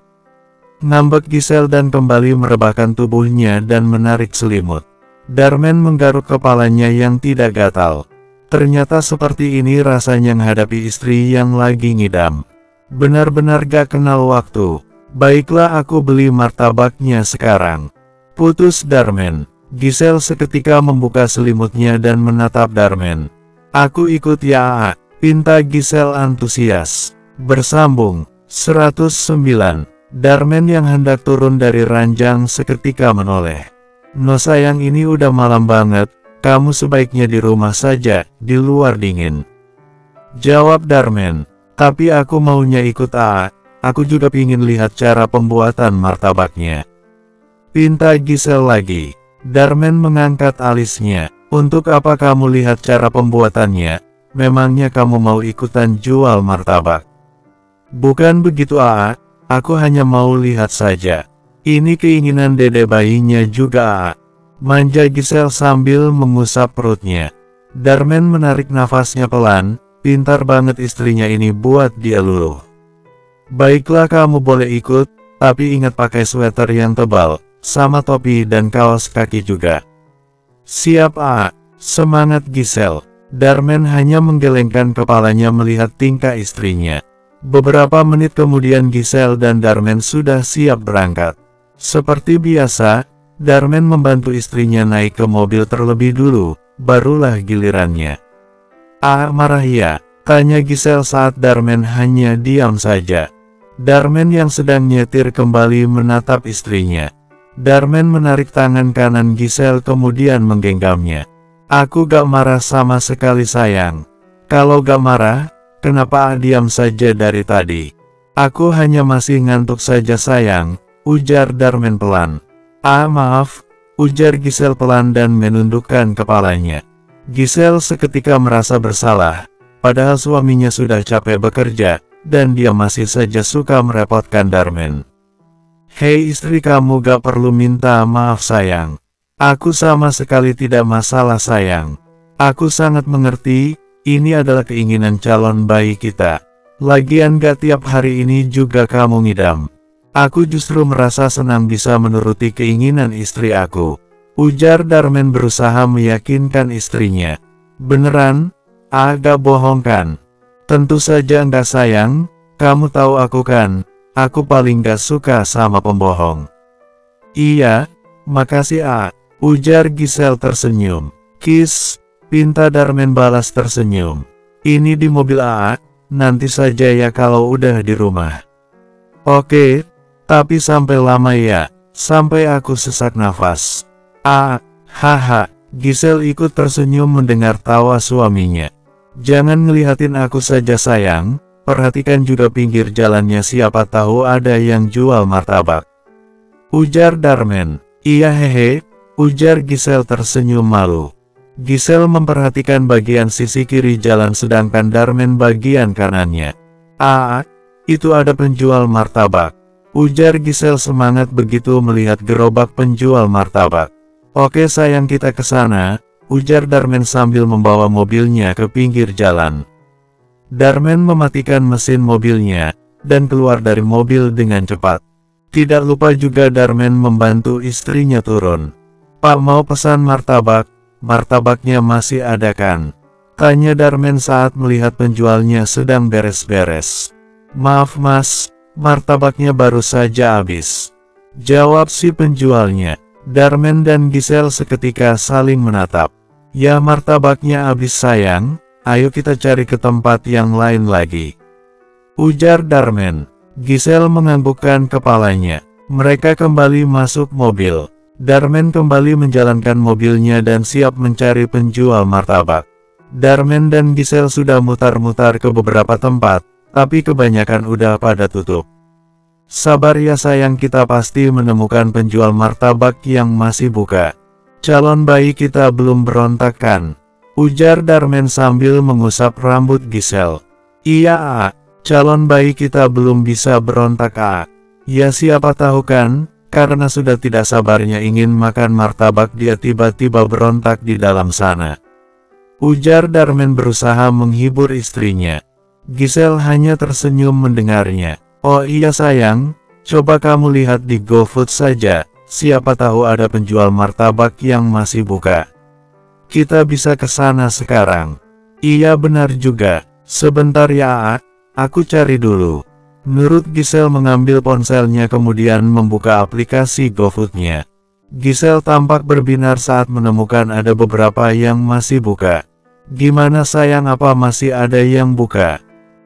Ngambek Giselle dan kembali merebahkan tubuhnya dan menarik selimut. Darman menggaruk kepalanya yang tidak gatal. Ternyata seperti ini rasanya menghadapi istri yang lagi ngidam. Benar-benar gak kenal waktu. Baiklah aku beli martabaknya sekarang. Putus Darman. Giselle seketika membuka selimutnya dan menatap Darman. Aku ikut ya Aa, pinta Giselle antusias. Bersambung. 109. Darman yang hendak turun dari ranjang seketika menoleh. No sayang, ini udah malam banget, kamu sebaiknya di rumah saja, di luar dingin. Jawab Darman. Tapi aku maunya ikut Aa, aku juga pingin lihat cara pembuatan martabaknya. Pinta Giselle lagi. Darman mengangkat alisnya. Untuk apa kamu lihat cara pembuatannya? Memangnya kamu mau ikutan jual martabak? Bukan begitu Aa, aku hanya mau lihat saja. Ini keinginan dede bayinya juga Aa. Manja Giselle sambil mengusap perutnya. Darman menarik nafasnya pelan, pintar banget istrinya ini buat dia luluh. Baiklah kamu boleh ikut, tapi ingat pakai sweater yang tebal, sama topi dan kaos kaki juga. Siap Aa, semangat Giselle. Darman hanya menggelengkan kepalanya melihat tingkah istrinya. Beberapa menit kemudian Giselle dan Darman sudah siap berangkat. Seperti biasa, Darman membantu istrinya naik ke mobil terlebih dulu, barulah gilirannya. Aa marah ya? Tanya Giselle saat Darman hanya diam saja. Darman yang sedang nyetir kembali menatap istrinya. Darman menarik tangan kanan Giselle kemudian menggenggamnya. Aku gak marah sama sekali sayang. Kalau gak marah, kenapa diam saja dari tadi? Aku hanya masih ngantuk saja sayang, ujar Darman pelan. Maaf, ujar Giselle pelan dan menundukkan kepalanya. Giselle seketika merasa bersalah, padahal suaminya sudah capek bekerja, dan dia masih saja suka merepotkan Darman. Hei istri, kamu gak perlu minta maaf sayang. Aku sama sekali tidak masalah sayang. Aku sangat mengerti, ini adalah keinginan calon bayi kita. Lagian gak tiap hari ini juga kamu ngidam. Aku justru merasa senang bisa menuruti keinginan istri aku, ujar Darman berusaha meyakinkan istrinya. Beneran? Agak bohong kan? Tentu saja enggak sayang, kamu tahu aku kan, aku paling gak suka sama pembohong. Iya, makasih Aa, ujar Giselle tersenyum. Kiss, pinta Darman balas tersenyum. Ini di mobil Aa, nanti saja ya kalau udah di rumah. Oke, tapi sampai lama ya, sampai aku sesak nafas. Haha, Giselle ikut tersenyum mendengar tawa suaminya. Jangan ngelihatin aku saja sayang, perhatikan juga pinggir jalannya, siapa tahu ada yang jual martabak. Ujar Darman. Iya hehe, ujar Giselle tersenyum malu. Giselle memperhatikan bagian sisi kiri jalan sedangkan Darman bagian kanannya. Itu ada penjual martabak. Ujar Giselle semangat begitu melihat gerobak penjual martabak. Oke sayang, kita ke sana, ujar Darman sambil membawa mobilnya ke pinggir jalan. Darman mematikan mesin mobilnya, dan keluar dari mobil dengan cepat. Tidak lupa juga Darman membantu istrinya turun. Pak, mau pesan martabak? Martabaknya masih ada kan? Tanya Darman saat melihat penjualnya sedang beres-beres. Maaf mas, martabaknya baru saja habis, jawab si penjualnya. Darman dan Giselle seketika saling menatap. Ya martabaknya habis sayang, ayo kita cari ke tempat yang lain lagi, ujar Darman. Giselle menganggukkan kepalanya. Mereka kembali masuk mobil. Darman kembali menjalankan mobilnya dan siap mencari penjual martabak. Darman dan Giselle sudah mutar-mutar ke beberapa tempat, tapi kebanyakan udah pada tutup. Sabar ya sayang, kita pasti menemukan penjual martabak yang masih buka. Calon bayi kita belum berontak kan? Ujar Darman sambil mengusap rambut Giselle. Iya calon bayi kita belum bisa berontak Ya siapa tahu kan, Karena sudah tidak sabarnya ingin makan martabak, dia tiba-tiba berontak di dalam sana. Ujar Darmen berusaha menghibur istrinya. Giselle hanya tersenyum mendengarnya. Oh iya sayang, coba kamu lihat di GoFood saja, siapa tahu ada penjual martabak yang masih buka. Kita bisa ke sana sekarang. Iya benar juga, sebentar ya aku cari dulu. Nurut Giselle mengambil ponselnya kemudian membuka aplikasi GoFood-nya. Giselle tampak berbinar saat menemukan ada beberapa yang masih buka. Gimana sayang, apa masih ada yang buka?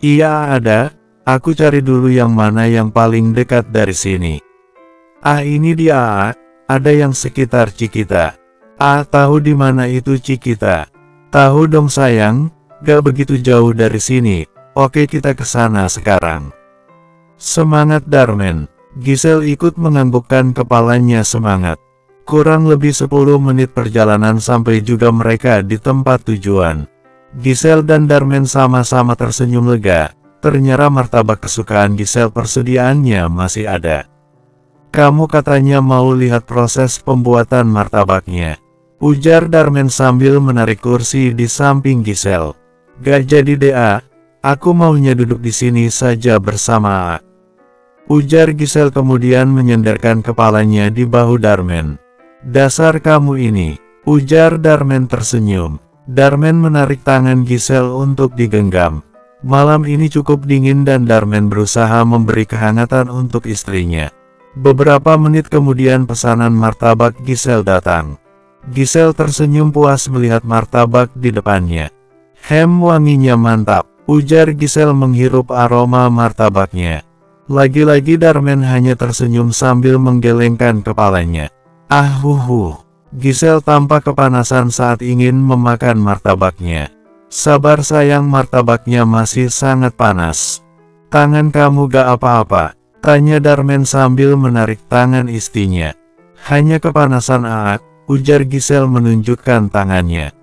Iya ada, aku cari dulu yang mana yang paling dekat dari sini. Ini dia ada yang sekitar Cikita. Tahu di mana itu Cikita? Tahu dong sayang, gak begitu jauh dari sini. Oke kita ke sana sekarang. Semangat Darmen. Giselle ikut menganggukkan kepalanya semangat. Kurang lebih 10 menit perjalanan sampai juga mereka di tempat tujuan. Giselle dan Darmen sama-sama tersenyum lega. Ternyata martabak kesukaan Giselle persediaannya masih ada. Kamu katanya mau lihat proses pembuatan martabaknya, ujar Darmen sambil menarik kursi di samping Giselle. Gak jadi deh aku maunya duduk di sini saja bersama ujar Giselle kemudian menyandarkan kepalanya di bahu Darmen. Dasar kamu ini, ujar Darmen tersenyum. Darmen menarik tangan Giselle untuk digenggam. Malam ini cukup dingin dan Darmen berusaha memberi kehangatan untuk istrinya. Beberapa menit kemudian pesanan martabak Giselle datang. Giselle tersenyum puas melihat martabak di depannya. Wanginya mantap, ujar Giselle menghirup aroma martabaknya. Lagi-lagi Darmen hanya tersenyum sambil menggelengkan kepalanya. Giselle tampak kepanasan saat ingin memakan martabaknya. Sabar sayang, martabaknya masih sangat panas. Tangan kamu gak apa-apa? Tanya Darmen sambil menarik tangan istrinya. Hanya kepanasan ujar Giselle menunjukkan tangannya.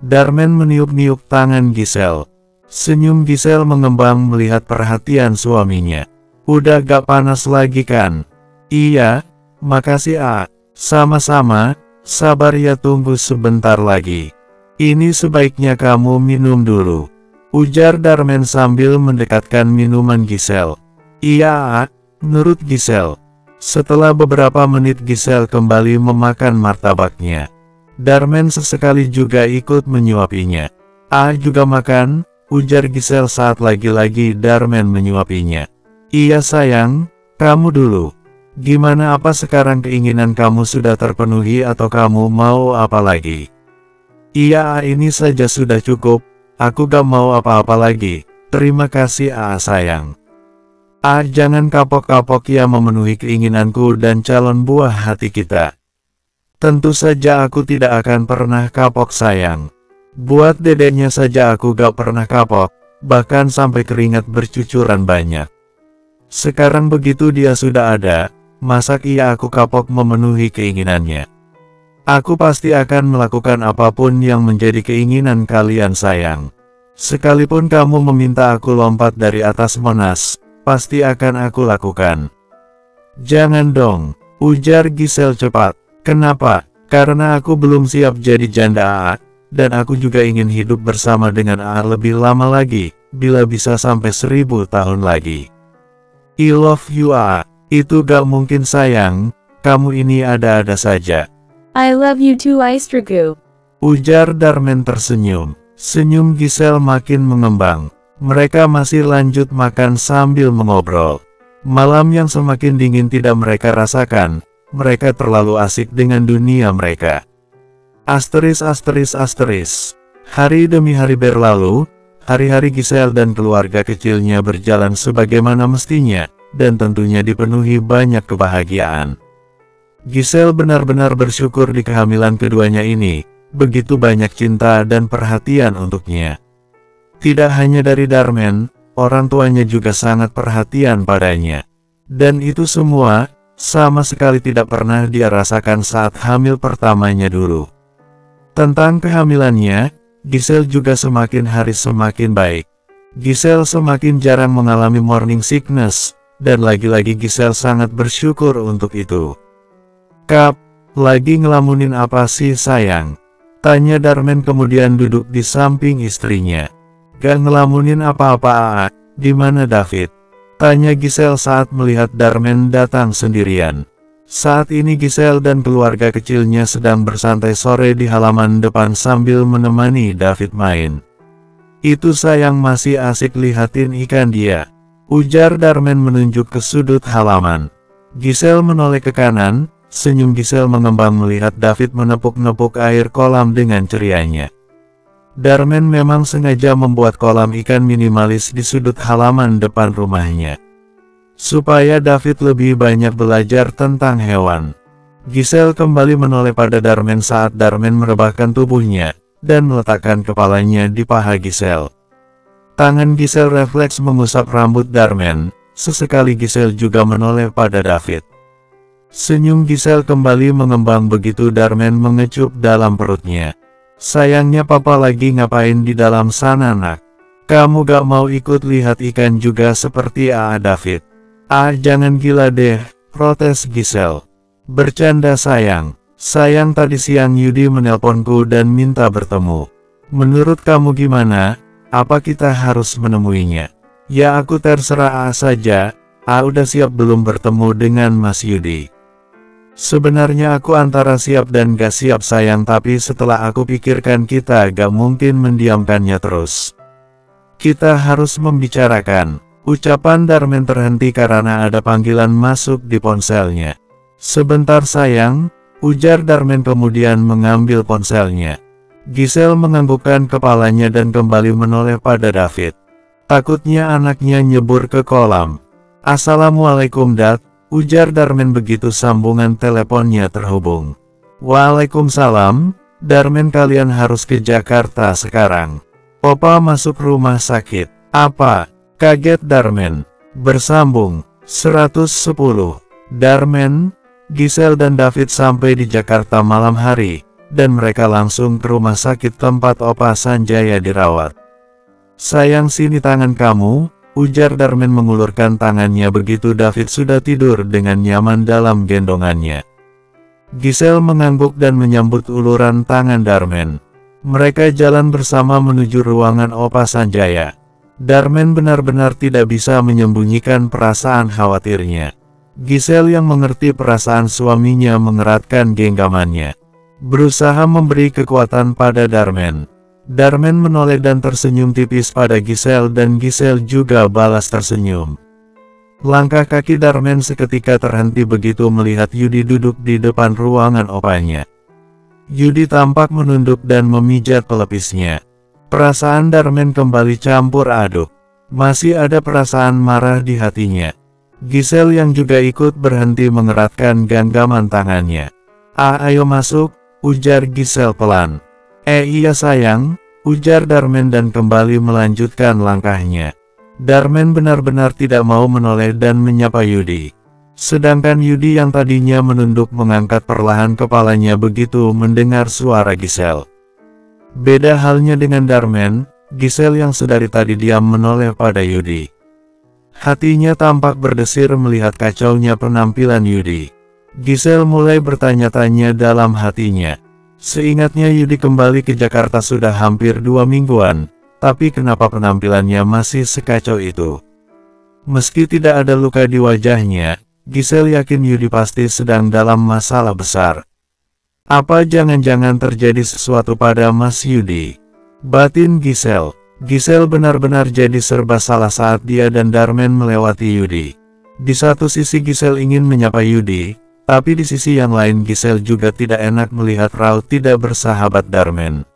Darmen meniup-niup tangan Giselle. Senyum Giselle mengembang melihat perhatian suaminya. Udah gak panas lagi kan? Iya, makasih sama-sama, sabar ya, tunggu sebentar lagi. Ini sebaiknya kamu minum dulu, ujar Darmen sambil mendekatkan minuman Giselle. Iya nurut Giselle. Setelah beberapa menit Giselle kembali memakan martabaknya. Darmen sesekali juga ikut menyuapinya. Juga makan, ujar Giselle saat lagi-lagi Darmen menyuapinya. Iya sayang, kamu dulu. Gimana, apa sekarang keinginan kamu sudah terpenuhi atau kamu mau apa lagi? Iya ini saja sudah cukup, aku gak mau apa-apa lagi, terima kasih sayang. Jangan kapok-kapok ya memenuhi keinginanku dan calon buah hati kita. Tentu saja aku tidak akan pernah kapok sayang. Buat dedeknya saja aku gak pernah kapok, bahkan sampai keringat bercucuran banyak. Sekarang begitu dia sudah ada, masak iya aku kapok memenuhi keinginannya. Aku pasti akan melakukan apapun yang menjadi keinginan kalian sayang. Sekalipun kamu meminta aku lompat dari atas Monas, pasti akan aku lakukan. Jangan dong, ujar Giselle cepat. Kenapa? Karena aku belum siap jadi janda dan aku juga ingin hidup bersama dengan lebih lama lagi, bila bisa sampai 1000 tahun lagi. I love you itu gak mungkin sayang, kamu ini ada-ada saja. I love you too Istriku, ujar Darmen tersenyum. Senyum Giselle makin mengembang. Mereka masih lanjut makan sambil mengobrol. Malam yang semakin dingin tidak mereka rasakan. Mereka terlalu asik dengan dunia mereka. Hari demi hari berlalu. Hari-hari Giselle dan keluarga kecilnya berjalan sebagaimana mestinya, dan tentunya dipenuhi banyak kebahagiaan. Giselle benar-benar bersyukur di kehamilan keduanya ini, begitu banyak cinta dan perhatian untuknya. Tidak hanya dari Darmen, orang tuanya juga sangat perhatian padanya. Dan itu semua, sama sekali tidak pernah dia rasakan saat hamil pertamanya dulu. Tentang kehamilannya, Giselle juga semakin hari semakin baik. Giselle semakin jarang mengalami morning sickness, dan lagi-lagi Giselle sangat bersyukur untuk itu. "Kap, lagi ngelamunin apa sih sayang?" tanya Darman kemudian duduk di samping istrinya. "Gak ngelamunin apa-apa, di mana David?" tanya Giselle saat melihat Darman datang sendirian. Saat ini Giselle dan keluarga kecilnya sedang bersantai sore di halaman depan sambil menemani David main. "Itu sayang masih asik lihatin ikan dia," ujar Darman menunjuk ke sudut halaman. Giselle menoleh ke kanan, senyum Giselle mengembang melihat David menepuk-nepuk air kolam dengan cerianya. Darman memang sengaja membuat kolam ikan minimalis di sudut halaman depan rumahnya, supaya David lebih banyak belajar tentang hewan. Giselle kembali menoleh pada Darman saat Darman merebahkan tubuhnya, dan meletakkan kepalanya di paha Giselle. Tangan Giselle refleks mengusap rambut Darman, sesekali Giselle juga menoleh pada David. Senyum Giselle kembali mengembang begitu Darman mengecup dalam perutnya. "Sayangnya papa lagi ngapain di dalam sana nak? Kamu gak mau ikut lihat ikan juga seperti David?" Jangan gila deh," protes Giselle. "Bercanda sayang. Sayang tadi siang Yudi menelponku dan minta bertemu. Menurut kamu gimana? Apa kita harus menemuinya?" "Ya aku terserah saja. Udah siap belum bertemu dengan Mas Yudi?" "Sebenarnya aku antara siap dan gak siap sayang, tapi setelah aku pikirkan kita gak mungkin mendiamkannya terus. Kita harus membicarakan." Ucapan Darman terhenti karena ada panggilan masuk di ponselnya. "Sebentar sayang," ujar Darman kemudian mengambil ponselnya. Giselle menganggukkan kepalanya dan kembali menoleh pada David. Takutnya anaknya nyebur ke kolam. "Assalamualaikum Dad," ujar Darman begitu sambungan teleponnya terhubung. "Waalaikumsalam, Darman, kalian harus ke Jakarta sekarang. Opa masuk rumah sakit." "Apa?" kaget Darman. Bersambung 110. Darman, Giselle dan David sampai di Jakarta malam hari, dan mereka langsung ke rumah sakit tempat Opa Sanjaya dirawat. "Sayang sini tangan kamu," ujar Darman mengulurkan tangannya begitu David sudah tidur dengan nyaman dalam gendongannya. Giselle mengangguk dan menyambut uluran tangan Darman. Mereka jalan bersama menuju ruangan Opa Sanjaya. Darman benar-benar tidak bisa menyembunyikan perasaan khawatirnya. Giselle yang mengerti perasaan suaminya mengeratkan genggamannya, berusaha memberi kekuatan pada Darman. Darman menoleh dan tersenyum tipis pada Giselle dan Giselle juga balas tersenyum. Langkah kaki Darman seketika terhenti begitu melihat Yudi duduk di depan ruangan opanya. Yudi tampak menunduk dan memijat pelepisnya. Perasaan Darman kembali campur aduk. Masih ada perasaan marah di hatinya. Giselle yang juga ikut berhenti mengeratkan genggaman tangannya. Ayo masuk," ujar Giselle pelan. Iya sayang," ujar Darman dan kembali melanjutkan langkahnya. Darman benar-benar tidak mau menoleh dan menyapa Yudi. Sedangkan Yudi yang tadinya menunduk mengangkat perlahan kepalanya begitu mendengar suara Giselle. Beda halnya dengan Darman, Giselle yang sedari tadi diam menoleh pada Yudi. Hatinya tampak berdesir melihat kacaunya penampilan Yudi. Giselle mulai bertanya-tanya dalam hatinya. Seingatnya Yudi kembali ke Jakarta sudah hampir 2 mingguan, tapi kenapa penampilannya masih sekacau itu? Meski tidak ada luka di wajahnya, Giselle yakin Yudi pasti sedang dalam masalah besar. Apa jangan-jangan terjadi sesuatu pada Mas Yudi? Batin Giselle. Giselle benar-benar jadi serba salah saat dia dan Darman melewati Yudi. Di satu sisi Giselle ingin menyapa Yudi, tapi di sisi yang lain Giselle juga tidak enak melihat raut tidak bersahabat Darman.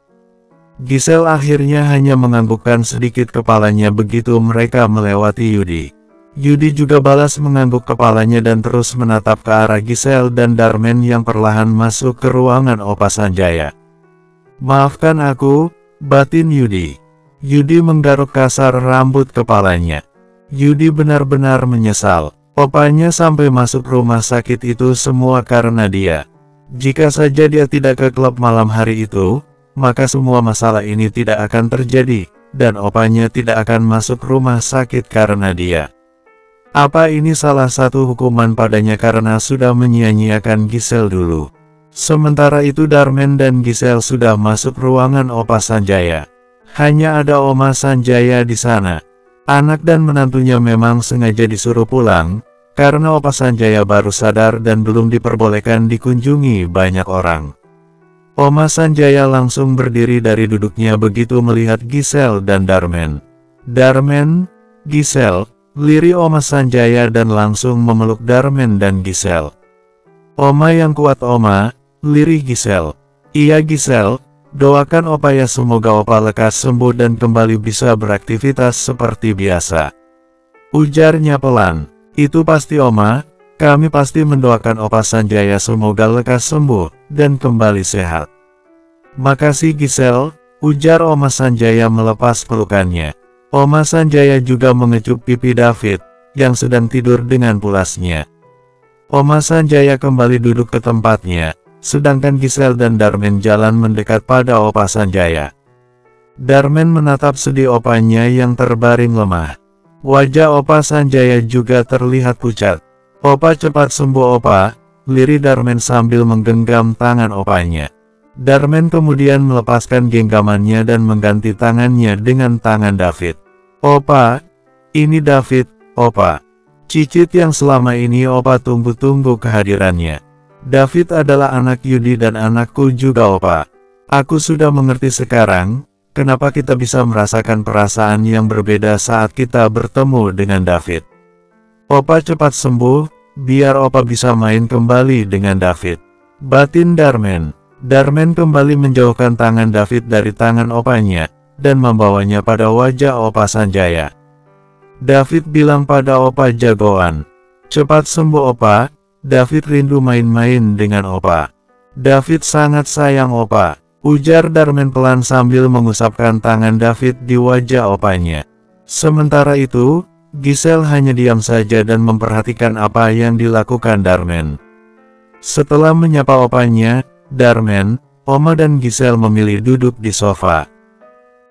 Giselle akhirnya hanya menganggukkan sedikit kepalanya begitu mereka melewati Yudi. Yudi juga balas mengangguk kepalanya dan terus menatap ke arah Giselle dan Darman yang perlahan masuk ke ruangan Opa Sanjaya. "Maafkan aku," batin Yudi. Yudi menggaruk kasar rambut kepalanya. Yudi benar-benar menyesal. Opanya sampai masuk rumah sakit itu semua karena dia. Jika saja dia tidak ke klub malam hari itu, maka semua masalah ini tidak akan terjadi, dan opanya tidak akan masuk rumah sakit karena dia. Apa ini salah satu hukuman padanya karena sudah menyia-nyiakan Giselle dulu? Sementara itu Darmen dan Giselle sudah masuk ruangan Opa Sanjaya. Hanya ada Oma Sanjaya di sana. Anak dan menantunya memang sengaja disuruh pulang, karena Opa Sanjaya baru sadar dan belum diperbolehkan dikunjungi banyak orang. Oma Sanjaya langsung berdiri dari duduknya begitu melihat Giselle dan Darmen. Darmen, Giselle, lirih Oma Sanjaya dan langsung memeluk Darmen dan Giselle. Oma yang kuat Oma, lirih Giselle. Iya Giselle, doakan Opa ya semoga Opa lekas sembuh dan kembali bisa beraktivitas seperti biasa. Ujarnya pelan. Itu pasti Oma, kami pasti mendoakan Opa Sanjaya semoga lekas sembuh dan kembali sehat. Makasih Giselle, ujar Oma Sanjaya melepas pelukannya. Oma Sanjaya juga mengecup pipi David, yang sedang tidur dengan pulasnya. Oma Sanjaya kembali duduk ke tempatnya, sedangkan Giselle dan Darmen jalan mendekat pada Opa Sanjaya. Darmen menatap sedih opanya yang terbaring lemah. Wajah Opa Sanjaya juga terlihat pucat. Opa cepat sembuh Opa, lirih Darmen sambil menggenggam tangan opanya. Darmen kemudian melepaskan genggamannya dan mengganti tangannya dengan tangan David. Opa, ini David, Opa. Cicit yang selama ini Opa tunggu-tunggu kehadirannya. David adalah anak Yudi dan anakku juga Opa. Aku sudah mengerti sekarang, kenapa kita bisa merasakan perasaan yang berbeda saat kita bertemu dengan David. Opa cepat sembuh, biar Opa bisa main kembali dengan David. Batin Darmen. Darmen kembali menjauhkan tangan David dari tangan opanya, dan membawanya pada wajah Opa Sanjaya. David bilang pada Opa jagoan, cepat sembuh Opa, David rindu main-main dengan Opa. David sangat sayang Opa, ujar Darmen pelan sambil mengusapkan tangan David di wajah opanya. Sementara itu, Giselle hanya diam saja dan memperhatikan apa yang dilakukan Darmen. Setelah menyapa opanya, Darmen, Oma dan Giselle memilih duduk di sofa.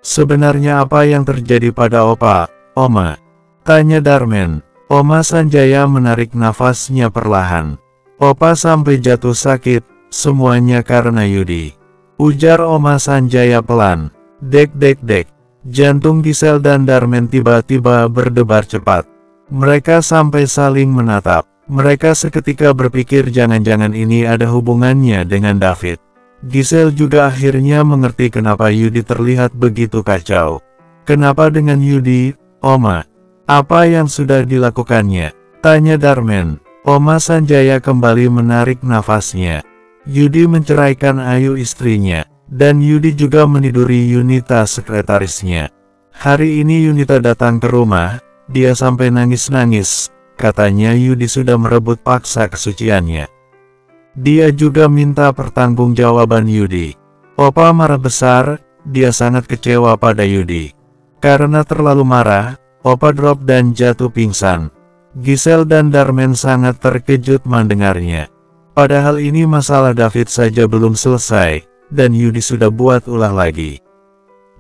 Sebenarnya apa yang terjadi pada Opa, Oma? Tanya Darmen. Oma Sanjaya menarik nafasnya perlahan. Opa sampai jatuh sakit, semuanya karena Yudi. Ujar Oma Sanjaya pelan. Dek dek dek. Jantung Giselle dan Darmen tiba-tiba berdebar cepat. Mereka sampai saling menatap. Mereka seketika berpikir jangan-jangan ini ada hubungannya dengan David. Giselle juga akhirnya mengerti kenapa Yudi terlihat begitu kacau. Kenapa dengan Yudi, Oma? Apa yang sudah dilakukannya? Tanya Darmen. Oma Sanjaya kembali menarik nafasnya. Yudi menceraikan Ayu istrinya, dan Yudi juga meniduri Yunita sekretarisnya. Hari ini Yunita datang ke rumah, dia sampai nangis-nangis. Katanya Yudi sudah merebut paksa kesuciannya. Dia juga minta pertanggungjawaban Yudi. Opa marah besar, dia sangat kecewa pada Yudi. Karena terlalu marah, Opa drop dan jatuh pingsan. Giselle dan Darmen sangat terkejut mendengarnya. Padahal ini masalah David saja belum selesai, dan Yudi sudah buat ulah lagi.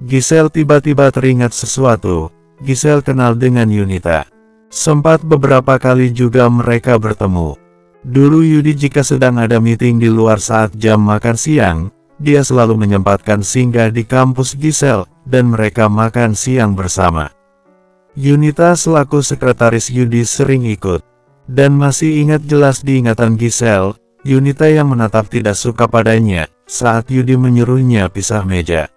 Giselle tiba-tiba teringat sesuatu. Giselle kenal dengan Yunita. Sempat beberapa kali juga mereka bertemu. Dulu Yudi jika sedang ada meeting di luar saat jam makan siang, dia selalu menyempatkan singgah di kampus Giselle, dan mereka makan siang bersama. Yunita selaku sekretaris Yudi sering ikut. Dan masih ingat jelas di ingatan Giselle, Yunita yang menatap tidak suka padanya, saat Yudi menyuruhnya pisah meja.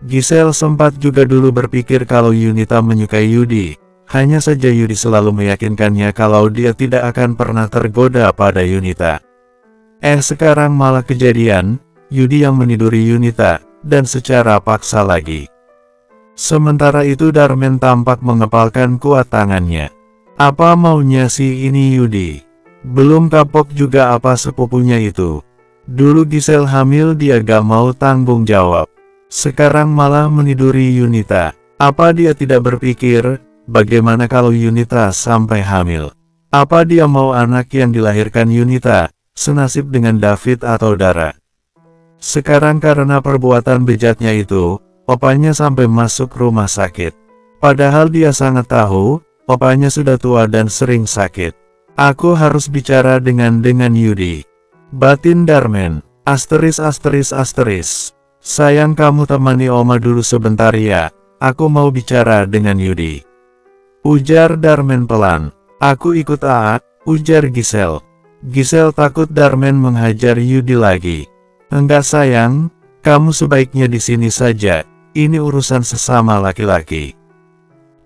Giselle sempat juga dulu berpikir kalau Yunita menyukai Yudi. Hanya saja Yudi selalu meyakinkannya kalau dia tidak akan pernah tergoda pada Yunita. Sekarang malah kejadian, Yudi yang meniduri Yunita, dan secara paksa lagi. Sementara itu Darmen tampak mengepalkan kuat tangannya. Apa maunya si ini Yudi? Belum kapok juga apa sepupunya itu. Dulu Giselle hamil dia gak mau tanggung jawab. Sekarang malah meniduri Yunita. Apa dia tidak berpikir, bagaimana kalau Yunita sampai hamil? Apa dia mau anak yang dilahirkan Yunita, senasib dengan David atau Dara? Sekarang karena perbuatan bejatnya itu, opanya sampai masuk rumah sakit. Padahal dia sangat tahu, opanya sudah tua dan sering sakit. Aku harus bicara dengan Yudi. Batin Darmen. Asteris. Sayang, kamu temani Oma dulu sebentar ya, aku mau bicara dengan Yudi. Ujar Darmen pelan. Aku ikut ujar Giselle. Giselle takut Darmen menghajar Yudi lagi. Enggak sayang, kamu sebaiknya di sini saja, ini urusan sesama laki-laki.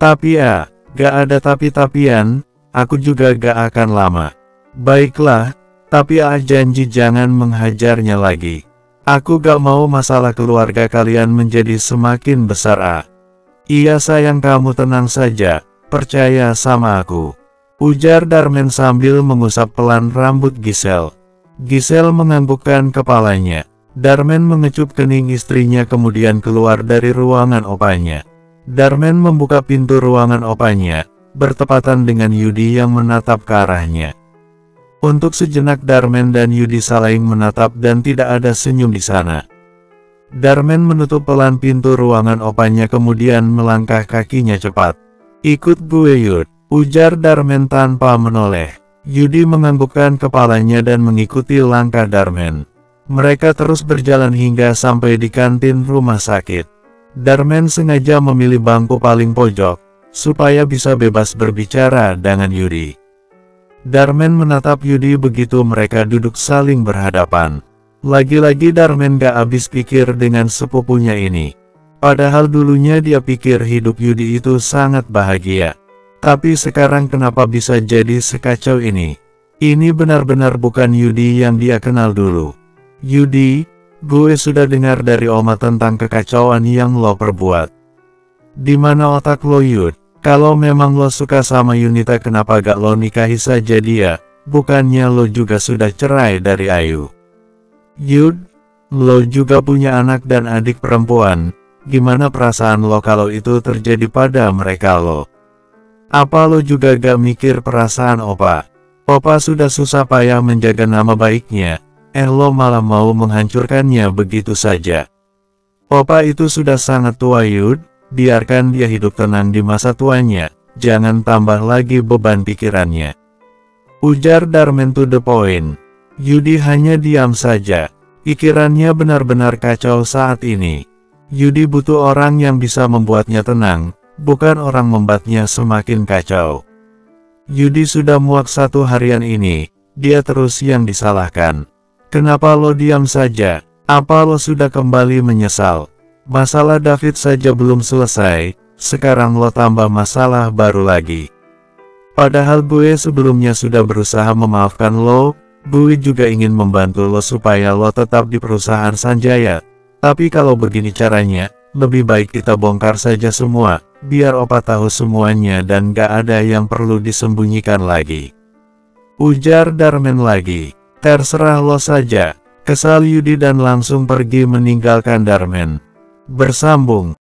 Tapi gak ada tapi-tapian, aku juga gak akan lama. Baiklah, tapi janji jangan menghajarnya lagi. Aku gak mau masalah keluarga kalian menjadi semakin besar. Iya sayang, kamu tenang saja, percaya sama aku. Ujar Darmen sambil mengusap pelan rambut Giselle. Giselle menganggukkan kepalanya. Darmen mengecup kening istrinya kemudian keluar dari ruangan opanya. Darmen membuka pintu ruangan opanya, bertepatan dengan Yudi yang menatap ke arahnya. Untuk sejenak Darmen dan Yudi saling menatap dan tidak ada senyum di sana. Darmen menutup pelan pintu ruangan opanya kemudian melangkah kakinya cepat. Ikut gue Yud, ujar Darmen tanpa menoleh. Yudi menganggukkan kepalanya dan mengikuti langkah Darmen. Mereka terus berjalan hingga sampai di kantin rumah sakit. Darmen sengaja memilih bangku paling pojok, supaya bisa bebas berbicara dengan Yudi. Darmen menatap Yudi begitu mereka duduk saling berhadapan. Lagi-lagi Darmen gak habis pikir dengan sepupunya ini. Padahal dulunya dia pikir hidup Yudi itu sangat bahagia. Tapi sekarang kenapa bisa jadi sekacau ini? Ini benar-benar bukan Yudi yang dia kenal dulu. Yudi, gue sudah dengar dari Oma tentang kekacauan yang lo perbuat. Di mana otak lo Yud? Kalau memang lo suka sama Yunita kenapa gak lo nikahi saja dia? Bukannya lo juga sudah cerai dari Ayu? Yud, lo juga punya anak dan adik perempuan. Gimana perasaan lo kalau itu terjadi pada mereka lo? Apa lo juga gak mikir perasaan Opa? Opa sudah susah payah menjaga nama baiknya. Lo malah mau menghancurkannya begitu saja. Opa itu sudah sangat tua Yud, biarkan dia hidup tenang di masa tuanya, jangan tambah lagi beban pikirannya. Ujar Darmen to the point. Yudi hanya diam saja, pikirannya benar-benar kacau saat ini. Yudi butuh orang yang bisa membuatnya tenang, bukan orang membuatnya semakin kacau. Yudi sudah muak satu harian ini, dia terus yang disalahkan. Kenapa lo diam saja? Apa lo sudah kembali menyesal? Masalah David saja belum selesai, sekarang lo tambah masalah baru lagi. Padahal gue sebelumnya sudah berusaha memaafkan lo, gue juga ingin membantu lo supaya lo tetap di perusahaan Sanjaya. Tapi kalau begini caranya, lebih baik kita bongkar saja semua, biar Opa tahu semuanya dan gak ada yang perlu disembunyikan lagi. Ujar Darmen lagi. Terserah lo saja, kesal Yudi dan langsung pergi meninggalkan Darmen. Bersambung.